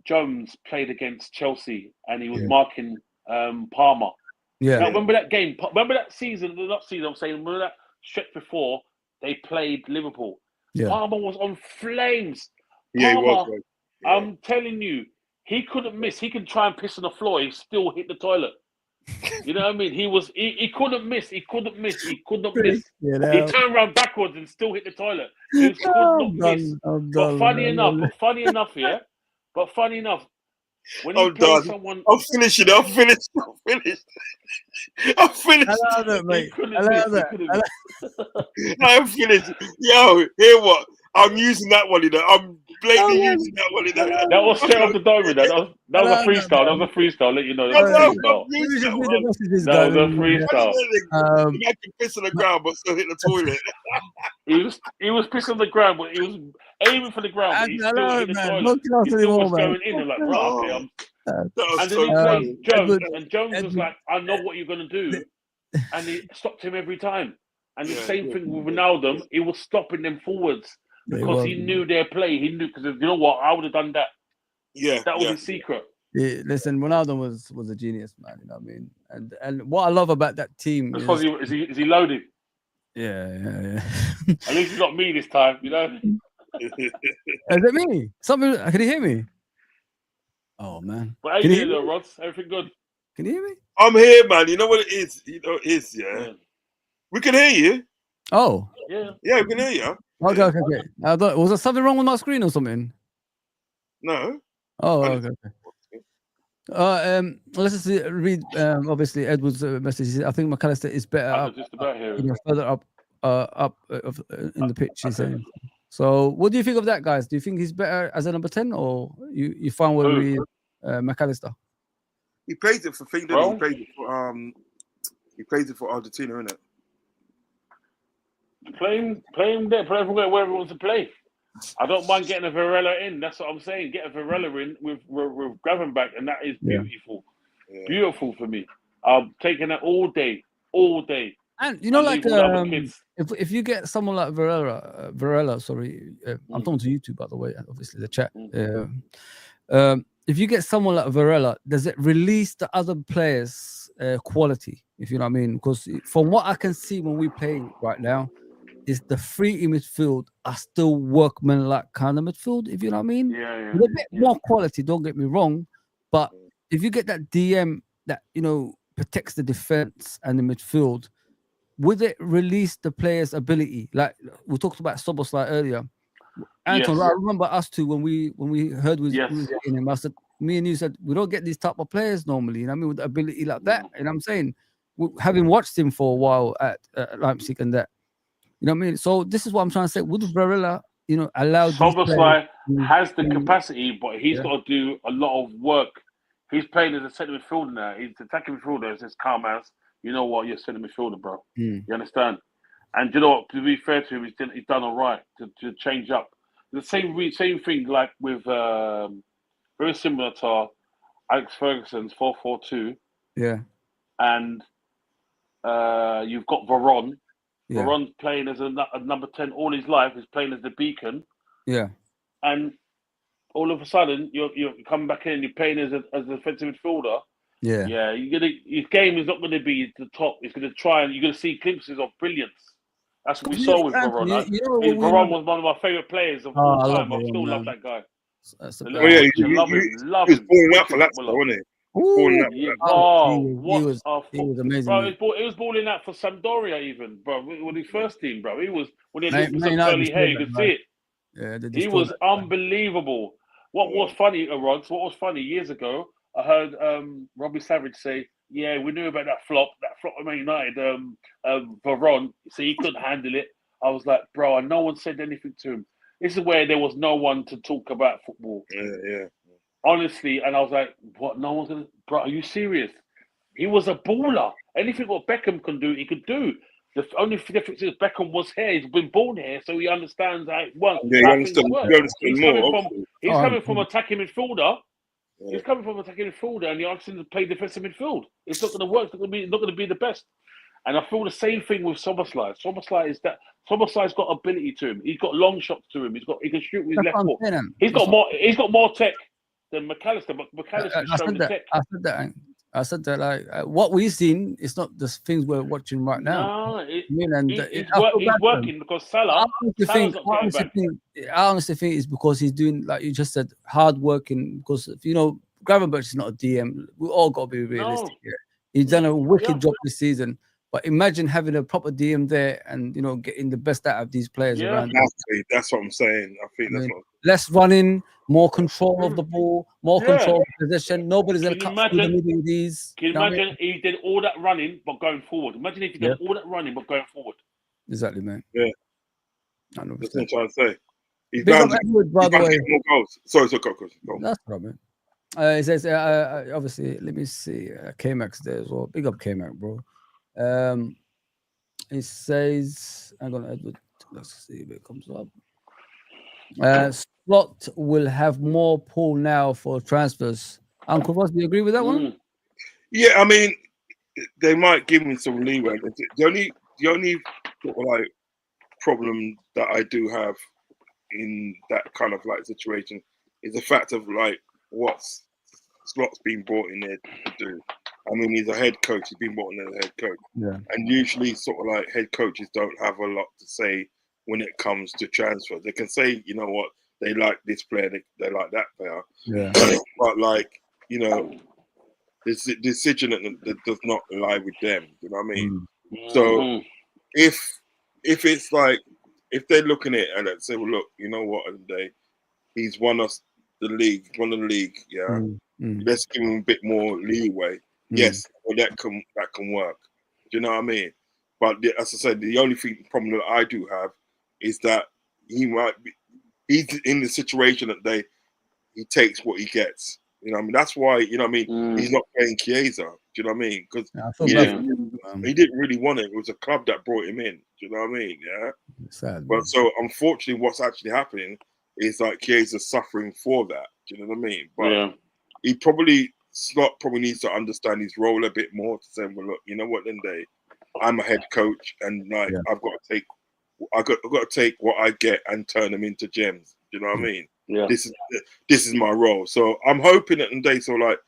Jones played against Chelsea and he was marking Palmer. Yeah. Now, remember that game? Remember that season? Not season. I'm saying remember that stretch before they played Liverpool. Yeah. Palmer was on flames. Yeah, Palmer, he was. Yeah. I'm telling you, he couldn't miss. He could try and piss on the floor. He still hit the toilet. You know what I mean? He couldn't miss. He couldn't miss. He turned around backwards and still hit the toilet. He could not miss. But funny enough, when he played someone, I'm finishing. I love it, mate. I'm finished. Yo, hear what? I'm using that one. I'm blatantly using that one. That was straight off the dome. That was a freestyle. That was a freestyle. I'll let you know. That was a freestyle. I can piss on the ground, but still hit the toilet. He was pissing on the ground, but he was aiming for the ground. But he still hit the toilet. He still was going in. Like, bro, okay, and then he played Jones, and Jones was like, "I know what you're gonna do," and he stopped him every time. And the same thing with Ronaldo, he was stopping them forwards because he knew their play. He knew, because you know what, I would have done that. Yeah, that was his secret. Yeah, listen, Ronaldo was a genius, man. You know what I mean? And what I love about that team Is he loaded? Yeah. At least it's not me this time, you know. Is it me? Something? Can you hear me? Oh man. But how you doing, though, Rods? Everything good? Can you hear me? I'm here, man. You know what it is? Yeah. We can hear you. Oh. Yeah, we can hear you. Okay. I thought, was there something wrong with my screen or something? No. Oh, okay. Let's just read. Obviously, Edward's message. I think McAllister is better further up in the pitch. He's saying. So, what do you think of that, guys? Do you think he's better as a number 10, or you find where we McAllister? He plays it for thing, doesn't he? He plays it for Argentina, innit? Play him there. Play everywhere where he wants to play. I don't mind getting a Varela in. That's what I'm saying. Get a Varela in with Gravenberch, and that is beautiful. Yeah. Beautiful for me. I'm taking that all day. And you know, like if you get someone like Varela, sorry, I'm talking to you two, by the way, obviously the chat. If you get someone like Varela, does it release the other players' quality? If you know what I mean? Because from what I can see when we play right now, is the three in midfield are still workman-like kind of midfield, if you know what I mean? Yeah. With a bit more quality, don't get me wrong, but if you get that DM that, you know, protects the defense and the midfield, would it release the player's ability? Like we talked about Szoboszlai earlier. Anton, I remember us two when we heard we was getting him. I said, me and you said we don't get these type of players normally. You know what I mean, with the ability like that. And I'm saying, having watched him for a while at Leipzig and that, you know what I mean. So this is what I'm trying to say. Would Varela, you know, allow Szoboszlai has the capacity, but he's got to do a lot of work. He's playing as a centre midfielder now. He's attacking midfielder. It's calm as, you know what, you're centre midfielder, bro. You understand? And you know what? To be fair to him, he's done all right to change up. The same thing like with very similar to Alex Ferguson's 4-4-2. Yeah. And you've got Varane. Yeah. Varane's playing as a number 10 all his life. He's playing as the beacon. Yeah. And all of a sudden, you're coming back in and you're playing as a defensive midfielder. Yeah. Yeah. His game is not going to be the top. He's going to try and you're going to see glimpses of brilliance. That's what we saw with Varane. Varane was one of my favourite players of all time. I still love that guy. He was balling out for that, wasn't he? He was amazing. Bro, he was balling out for Sampdoria even, bro. With his first team, bro. He was when he had some curly hair, you could see it. Yeah, he was unbelievable. What was funny, Rods? What was funny years ago? I heard Robbie Savage say, "Yeah, we knew about that flop at Man United, Varane. So he couldn't handle it." I was like, bro, and no one said anything to him. This is where there was no one to talk about football. Yeah. Honestly, and I was like, what? No one's gonna, bro, are you serious? He was a baller. Anything what Beckham can do, he could do. The only difference is Beckham was here. He's been born here, so he understands how it works. He's coming from attacking midfielder. Yeah. He's coming from attacking midfielder, and he asked him to play defensive midfield. It's not going to work. It's not going to be the best. And I feel the same thing with Szoboszlai. Szoboszlai's got ability to him. He's got long shots to him. He can shoot with his left foot. He's got more tech than McAllister, but McAllister's showing the tech. I said that like what we've seen is not the things we're watching right now. No, he's working because Salah. I honestly think it's because he's doing, like you just said, hard working. Because you know, Gravenberch is not a DM. We all got to be realistic here. He's done a wicked job this season. But imagine having a proper DM there and, you know, getting the best out of these players around. That's what I'm saying. I think that's what... Less running, more control of the ball, more control of possession. Nobody's going to cut through the middle of these. Can you imagine he did all that running but going forward? Imagine if he did all that running but going forward. Exactly, man. Yeah. 100%. That's what I'm trying to say. He's bound to get more goals. Sorry, go. That's right, man. It says, obviously, let me see. K-Max there as well. Big up K-Max, bro. It says, I'm gonna Edward. Let's see if it comes up. Slot will have more pull now for transfers. Uncle Ross, do you agree with that one? Yeah, I mean, they might give me some leeway. The only sort of like problem that I do have in that kind of like situation is the fact of like what's Slot's been brought in there to do. I mean, he's a head coach. He's been brought in as a head coach. Yeah. And usually, sort of like head coaches don't have a lot to say when it comes to transfer. They can say, you know what, they like this player, they like that player. Yeah. But like, you know, this decision that does not lie with them. You know what I mean? So if it's like if they're looking at it and they say, well, look, you know what, and he's won us the league, yeah. Let's give him a bit more leeway. Yes, well, that can work. Do you know what I mean? But as I said, the only problem that I do have is that he's in the situation that he takes what he gets. You know what I mean? That's why, you know what I mean, he's not playing Chiesa. Do you know what I mean? Because he didn't really want it. It was a club that brought him in. Do you know what I mean? Yeah. Sad, but so unfortunately, what's actually happening is like Chiesa's suffering for that. Do you know what I mean? But Slot probably needs to understand his role a bit more to say, well, look, you know what, I'm a head coach, and like I've got to take what I get and turn them into gems. Do you know what I mean? Yeah. This is my role. So I'm hoping that so like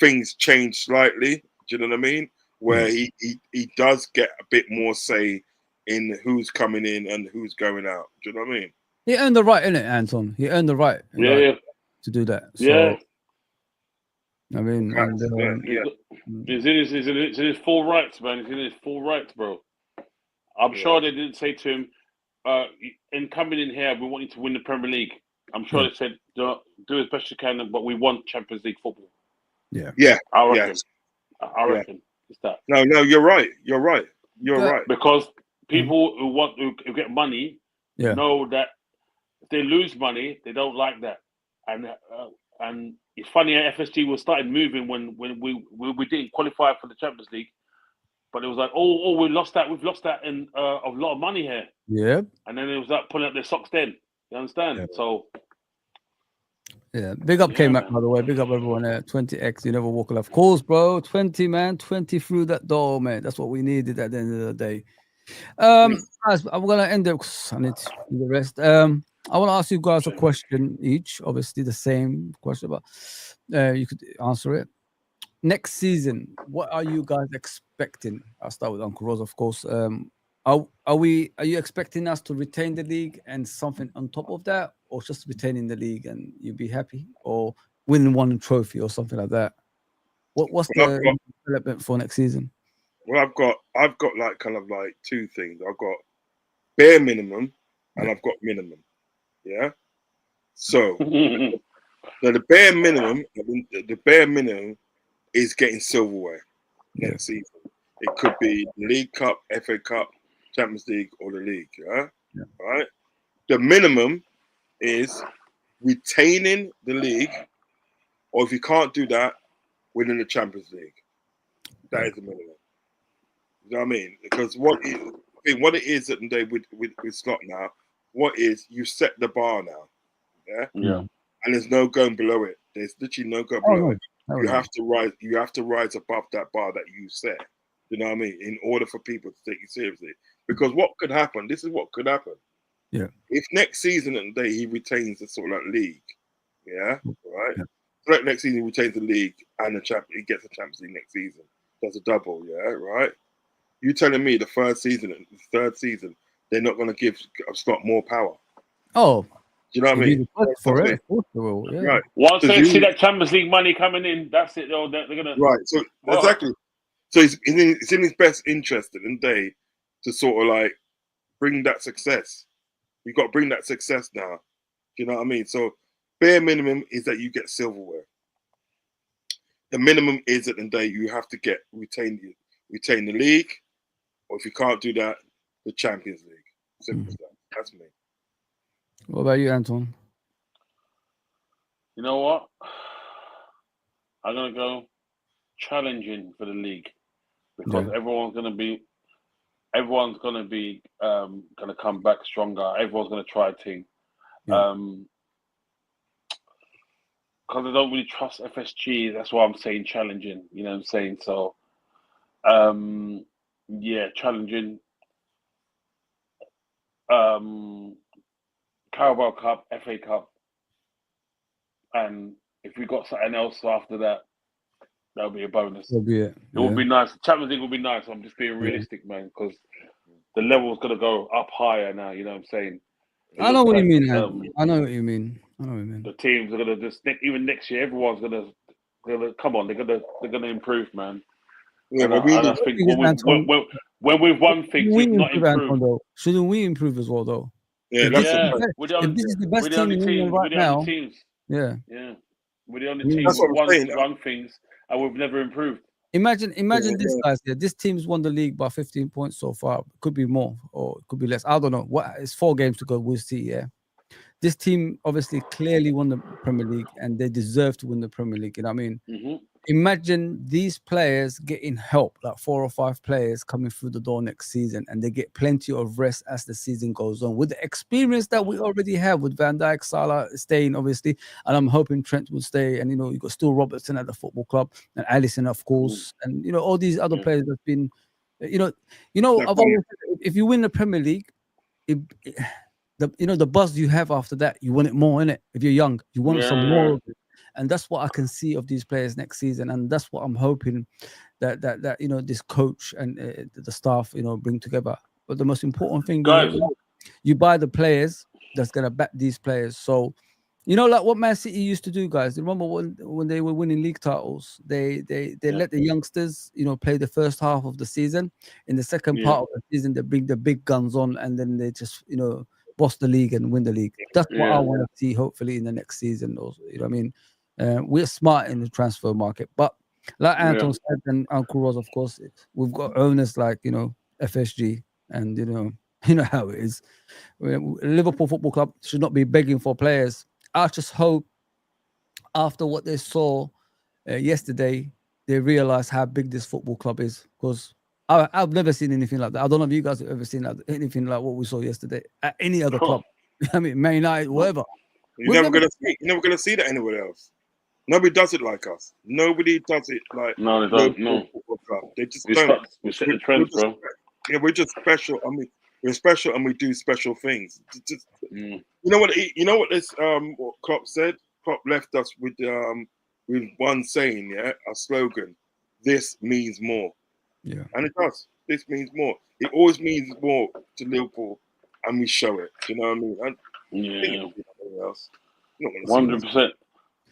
things change slightly. Do you know what I mean? Where he does get a bit more say in who's coming in and who's going out. Do you know what I mean? He earned the right, innit, Anton? He earned the right, to do that. So, I mean, he's in his full rights, man. He's in his full rights, bro. I'm sure they didn't say to him, in coming in here, we want you to win the Premier League. I'm sure they said, do as best you can, but we want Champions League football. Yeah. I reckon. I reckon it's that. No, you're right. You're right. Because people who get money know that if they lose money, they don't like that. And it's funny, FSG was started moving when we didn't qualify for the Champions League, but it was like, we lost that. We've lost that in a lot of money here. Yeah. And then it was like pulling up their socks. Then you understand? Yeah. So. Yeah, big up K-Mac, by the way. Big up everyone there. 20x, you never walk alone. Of course, bro. 20, man. 20 through that door, man. That's what we needed at the end of the day. Guys, I'm going to end it because I need to do the rest. I want to ask you guys a question each. Obviously, the same question, but you could answer it. Next season, what are you guys expecting? I'll start with Uncle Rose, of course. Are you expecting us to retain the league and something on top of that, or just retaining the league and you'd be happy, or winning one trophy or something like that? What's the development for next season? Well, I've got like kind of like two things. I've got bare minimum and I've got minimum. Yeah. So the bare minimum is getting silverware next season. It could be the League Cup, FA Cup, Champions League, or the league. Yeah. All right. The minimum is retaining the league, or if you can't do that, winning the Champions League. That is the minimum. You know what I mean? Because what it is at the day with Slot now, what is you set the bar now, yeah, and there's no going below it. There's literally no going below it. You have to rise. You have to rise above that bar that you set. You know what I mean? In order for people to take you seriously, because what could happen? This is what could happen. Yeah. If next season at the day he retains the sort of like league, right. So next season he retains the league and he gets the Champions League next season. That's a double, right. You telling me the third season, they're not going to give Slot more power? Oh, do you know what I mean? For it, right. Once they see that Champions League money coming in, that's it. They're gonna So exactly. So it's in his best interest at the day to sort of like bring that success. You've got to bring that success now. Do you know what I mean? So bare minimum is that you get silverware. The minimum is at the day you have to retain the league. Or if you can't do that, the Champions League. Simple as that. That's me. What about you, Anton? You know what? I'm gonna go challenging for the league because everyone's gonna be gonna come back stronger. Everyone's gonna try a thing. Because I don't really trust FSG. That's why I'm saying challenging. You know what I'm saying? So, challenging. Carabao Cup, FA Cup, and if we got something else after that, that would be a bonus. That'll be it. It would be nice. Champions League would be nice. I'm just being realistic, man, because the level's gonna go up higher now. You know what I'm saying? I know what you mean. I know what you mean. The teams are gonna just even next year. Everyone's gonna come on. They're gonna improve, man. Yeah, and I think when we've won things, we've not improved. Shouldn't we improve as well, though? Yeah, if that's this is the best team in England right now, yeah, we're the only team who've won things, and we've never improved. Imagine this, guys. Here, this team's won the league by 15 points so far. Could be more, or it could be less. I don't know. It's 4 games to go. We'll see. Yeah, this team obviously clearly won the Premier League, and they deserve to win the Premier League. You know what I mean? Imagine these players getting help, like 4 or 5 players coming through the door next season, and they get plenty of rest as the season goes on. With the experience that we already have with Van Dijk, Salah staying, obviously, and I'm hoping Trent will stay. And you got still Robertson at the football club, and Alisson, of course, and all these other players have been, I've always said, if you win the Premier League, the buzz you have after that, you want it more, innit? If you're young, you want some more of it. And that's what I can see of these players next season, and that's what I'm hoping that this coach and the staff bring together. But the most important thing is you buy the players that's gonna back these players. So, like what Man City used to do, guys. Remember when they were winning league titles, they let the youngsters play the first half of the season. In the second part of the season, they bring the big guns on, and then they just boss the league and win the league. That's what I want to see. Hopefully in the next season, also, what I mean. We're smart in the transfer market, but like Anton said, and Uncle Ross, of course, we've got owners like FSG, and you know how it is. Liverpool Football Club should not be begging for players. I just hope after what they saw yesterday, they realize how big this football club is, because I've never seen anything like that. I don't know if you guys have ever seen anything like what we saw yesterday at any other club. I mean, Man United, whatever. You're never gonna see that anywhere else. Nobody does it like us. Nobody does it like they don't. No, they just don't. We set the trends, bro. Yeah, we're just special. I mean, we're special, and we do special things. You know what? This what Klopp said. Klopp left us with one saying, a slogan. This means more. Yeah, and it does. This means more. It always means more to Liverpool, and we show it. You know what I mean? 100%.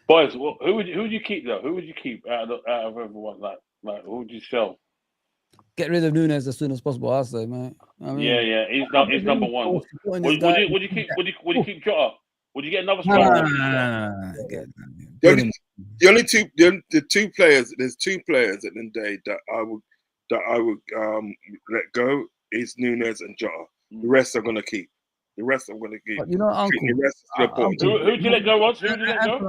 Boys, who would you keep though? Who would you keep out of everyone? Like who would you sell? Get rid of Nunes as soon as possible. I say, man. I mean, he's number one. Would you keep Jota? Would you get another striker? The two players. There's 2 players at the end of the day that I would let go is Nunes and Jota. The rest I'm gonna keep. The rest I'm going to keep. But Uncle, who'd you let go once? Who'd you let go?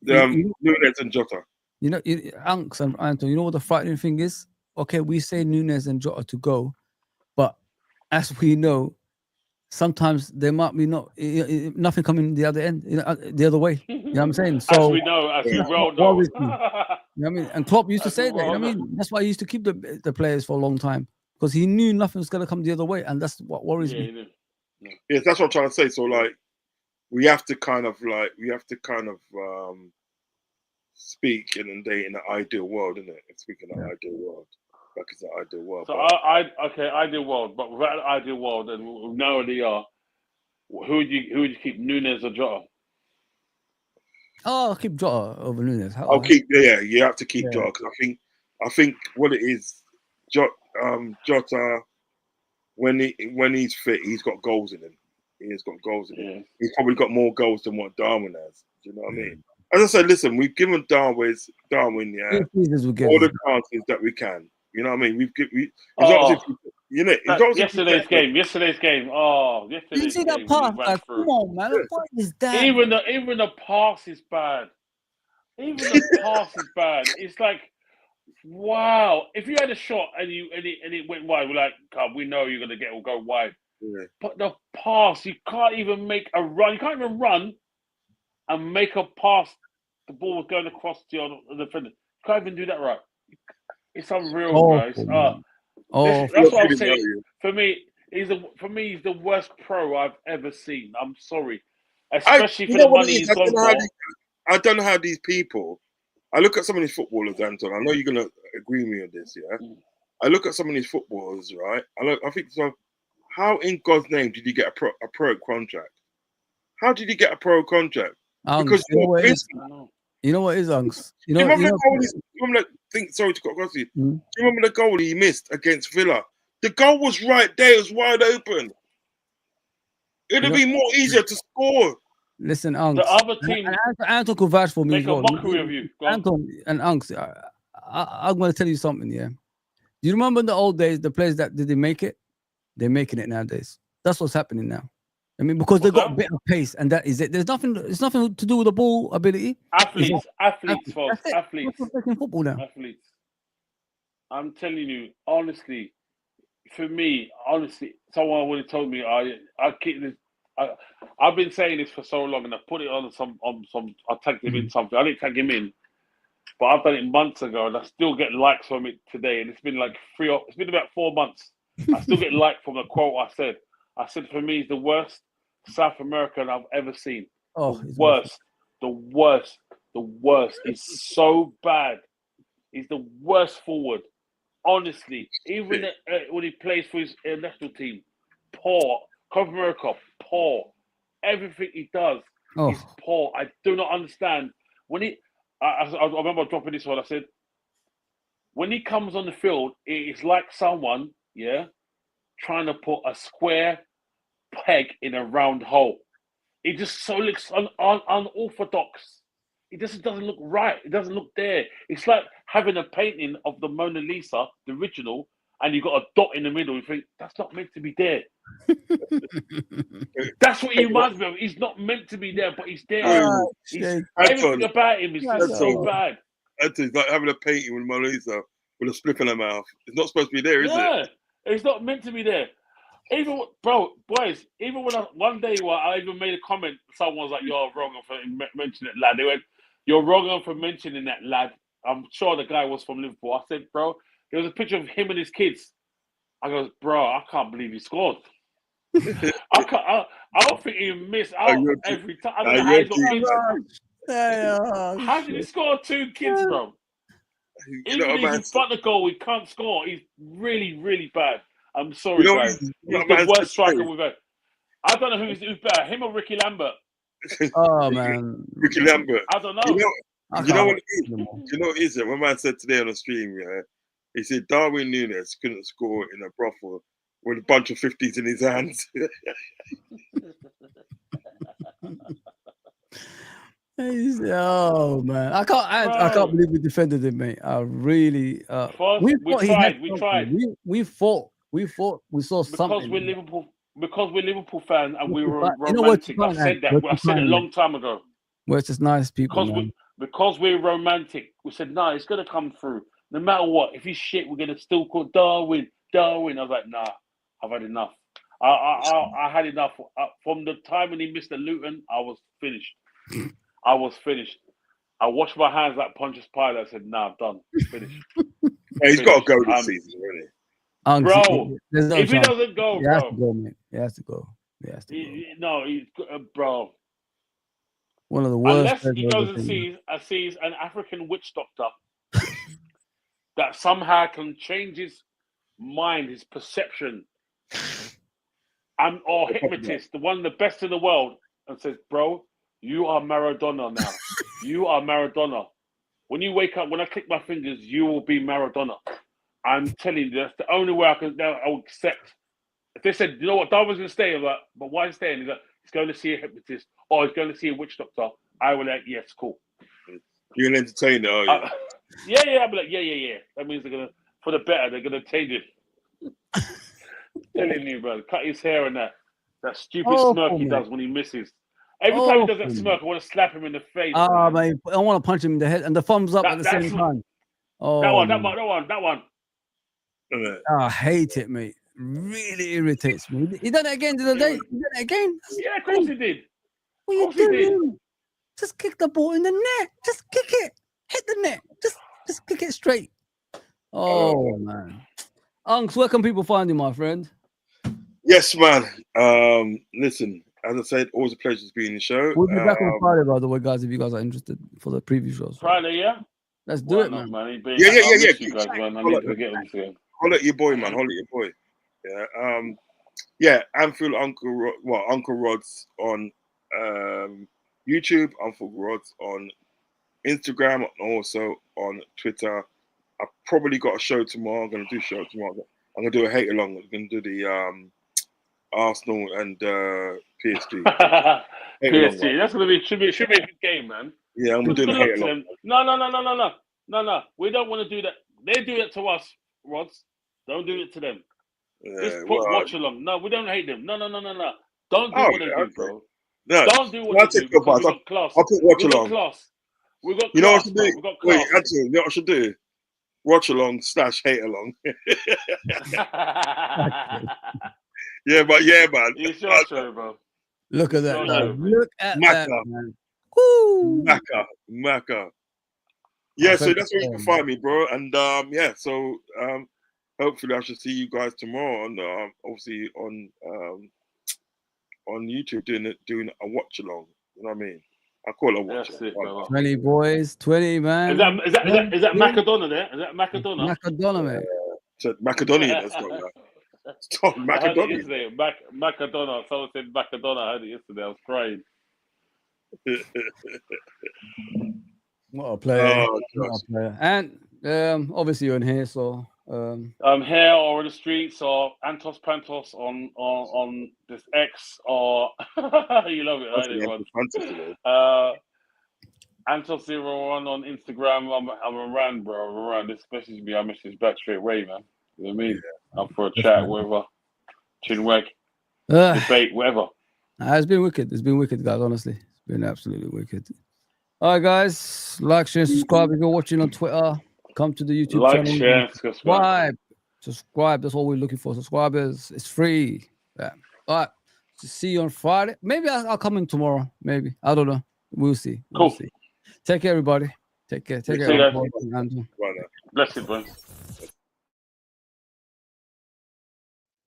Nunes and Jota. Unks and Anton, you know what the frightening thing is? Okay, we say Nunes and Jota to go, but as we know, sometimes there might be nothing coming the other end, the other way. You know what I'm saying? So as we know, as we roll know. You know what I mean? And Klopp used to say that. You know what I mean? That's why he used to keep the players for a long time, because he knew nothing was going to come the other way, and that's what worries me. Yes, that's what I'm trying to say. So, like, we have to kind of speak in an ideal world, isn't it? Speaking in an ideal world, like it's an ideal world. So, ideal world, but without an ideal world, and we know where they are. Who would you keep, Nunes or Jota? Oh, I'll keep Jota over Nunes. You have to keep Jota, because I think what it is, Jota, when he's fit, he's got goals in him. He has got goals in him. He's probably got more goals than what Darwin has. Do you know what I mean? As I said, listen, we've given Darwin, all the chances that we can. You know what I mean? Yesterday's game. Oh, yesterday's Did you see that pass? Come on, man. What is that? Even the pass is bad. It's like, wow. If you had a shot and it went wide, we're like, God, we know you're gonna go wide. Yeah. But the pass, you can't even make a run. You can't even run and make a pass. The ball was going across to your defender. You can't even do that right. It's unreal, guys. That's what I'm saying. For me, For me, he's the worst pro I've ever seen. I'm sorry, especially for you know the what it money is? he's gone for. I don't know how these people. I look at some of these footballers, Anton. I know you're gonna agree with me on this, yeah. I look at some of these footballers, right? I think so. How in God's name did you get a pro contract? How did you get a pro contract? Because you know what it is? You know what it is, Unks? You know, remember the goal sorry to cut across you. Do you remember the goal he missed against Villa? The goal was right there, it was wide open. It'd have been more easier to score. Listen, Unks. The other team, Anton could vouch for me as well. Make a mockery of you. Anton and Unks, I'm going to tell you something, yeah? Do you remember in the old days, the players that didn't make it? They're making it nowadays. That's what's happening now. I mean, because they got a bit of pace, and that is it. It's nothing to do with the ball ability. Athletes, folks. Athletes. That's football now. Athletes. I'm telling you, honestly, for me, someone would have told me I've been saying this for so long, and I put it on some. I tagged him in something. I didn't tag him in, but I've done it months ago, and I still get likes from it today. And it's been like it's been about 4 months. I still get liked from the quote I said. I said for me, he's the worst South American I've ever seen. The worst. He's so bad. He's the worst forward. Honestly, even when he plays for his national team, poor. Copa America, poor. Everything he does is poor. I do not understand. I remember dropping this one. I said, when he comes on the field, it's like someone, trying to put a square peg in a round hole. It just so looks unorthodox. It just doesn't look right. It doesn't look there. It's like having a painting of the Mona Lisa, the original, and you've got a dot in the middle. You think, that's not meant to be there. That's what he reminds me of. He's not meant to be there, but he's there. Everything about him is just so bad. It's like having a painting with Mona Lisa with a split in her mouth. It's not supposed to be there, is it? Yeah, it's not meant to be there. Even when one day I even made a comment, someone was like, "You're wrong for mentioning that lad." They went, "You're wrong for mentioning that lad." I'm sure the guy was from Liverpool. I said, "Bro, there was a picture of him and his kids." I goes, "Bro, I can't believe he scored." I don't think he missed out every time. I don't know how he's got kids. How did he score 2 kids, bro? Even if he's in front of the goal, he can't score. He's really, really bad. I'm sorry, guys. He's the worst striker we've had. I don't know who's better, him or Ricky Lambert. Oh man, Ricky Lambert. I don't know. You know what it is? You know what it is? One man said today on the stream, he said Darwin Núñez couldn't score in a brothel with a bunch of 50s in his hands. Oh man, I can't believe we defended him, mate. I really. We tried. We fought. We saw something. Because we're Liverpool fans and we were romantic. I said that. I said it a long time ago. Well, it's just nice people. Because we're romantic, we said, no, it's gonna come through. No matter what, if he's shit, we're gonna still call Darwin. I was like, nah, I've had enough. I had enough. From the time when he missed the Luton, I was finished. I washed my hands like Pontius Pilate. I said, nah, I'm done. Finished. He's got to go this season, really. Bro, if he doesn't go, he has to go, mate. He has to go. No, he's bro. One of the worst. Unless he goes and sees an African witch doctor that somehow can change his mind, his perception, or hypnotist, one of the best in the world, and says, bro, you are Maradona now. You are Maradona. When you wake up, when I click my fingers, you will be Maradona. I'm telling you, that's the only way I'll accept. If they said, you know what, Darwin's going to stay, I'm like, but why is he staying? He's like, he's going to see a hypnotist or he's going to see a witch doctor. I will like, yes, cool. You're an entertainer, are you? Yeah. I'll be like, yeah. That means they're going to, for the better, they're going to change it. Telling you, bro, cut his hair and that stupid smirk he does when he misses. Every time he does that smirk, I want to slap him in the face. Man, I want to punch him in the head and the thumbs up at the same time. That one. I hate it, mate. Really irritates me. He done it again the other day. He done it again. Yeah, of course he did. What are you doing? Just kick the ball in the net. Just kick it. Hit the net. Just kick it straight. Oh man. Unks, where can people find you, my friend? Yeah, Yes, man. Listen, as I said, always a pleasure to be in the show. We'll be back on Friday, by the way, guys. If you guys are interested for the preview shows. Friday, yeah. Let's do Why it, not, man. Yeah. I miss you guys, man. I need to get on to you. Holler at your boy, man. Holler at your boy. Yeah. Yeah. Anfield Uncle Rod's on YouTube. Uncle Rod's on Instagram and also on Twitter. I've probably got a show tomorrow. I'm gonna do a show tomorrow. I'm gonna do a hate along. I'm gonna do the Arsenal and PSG. PSG. That's gonna be should be a good game, man. Yeah, I'm doing a hate along. No. We don't want to do that. They do it to us, Rods. Don't do it to them. Just watch along. No, we don't hate them. No. Don't do what they do, bro. No, don't do what they do. Because we got class. I'll put watch along. We got class. You know what I should do? We got class. Wait, actually, you know what I should do? Watch along / hate along. Yeah, man. It's your show, bro. Look at that. Look at Maka. that, man. Woo! Maka. Yeah, so that's where you can find me, bro. And so hopefully I should see you guys tomorrow on obviously on YouTube doing a watch along. You know what I mean? I call it a watch along. 20 boys, 20 man. Is that Macadona there? Is that Macadona? Macadona, mate. Macadonian, that's not that. Stop, Macadonian. Macadona. Someone said Macadona. I heard it yesterday. I was crying. What a player. What a player. And obviously you're in here, so I'm here or in the streets or Antos Pantos on this X or you love it, right? Antos01 on Instagram. I'm around, bro. I'm around. This message me, I message back straight away, man. You know what I mean? I'm for a chat, whatever. Chinwag, debate, whatever. It's been wicked. It's been wicked, guys. Honestly, it's been absolutely wicked. All right, guys, like, share, subscribe. If you're watching on Twitter, come to the YouTube channel. Share, subscribe. That's all we're looking for. Subscribers. It's free. Yeah. All right. See you on Friday. Maybe I'll come in tomorrow. Maybe. I don't know. We'll see. We'll see. Take care, everybody. Take care. Take care. Bless you, boys.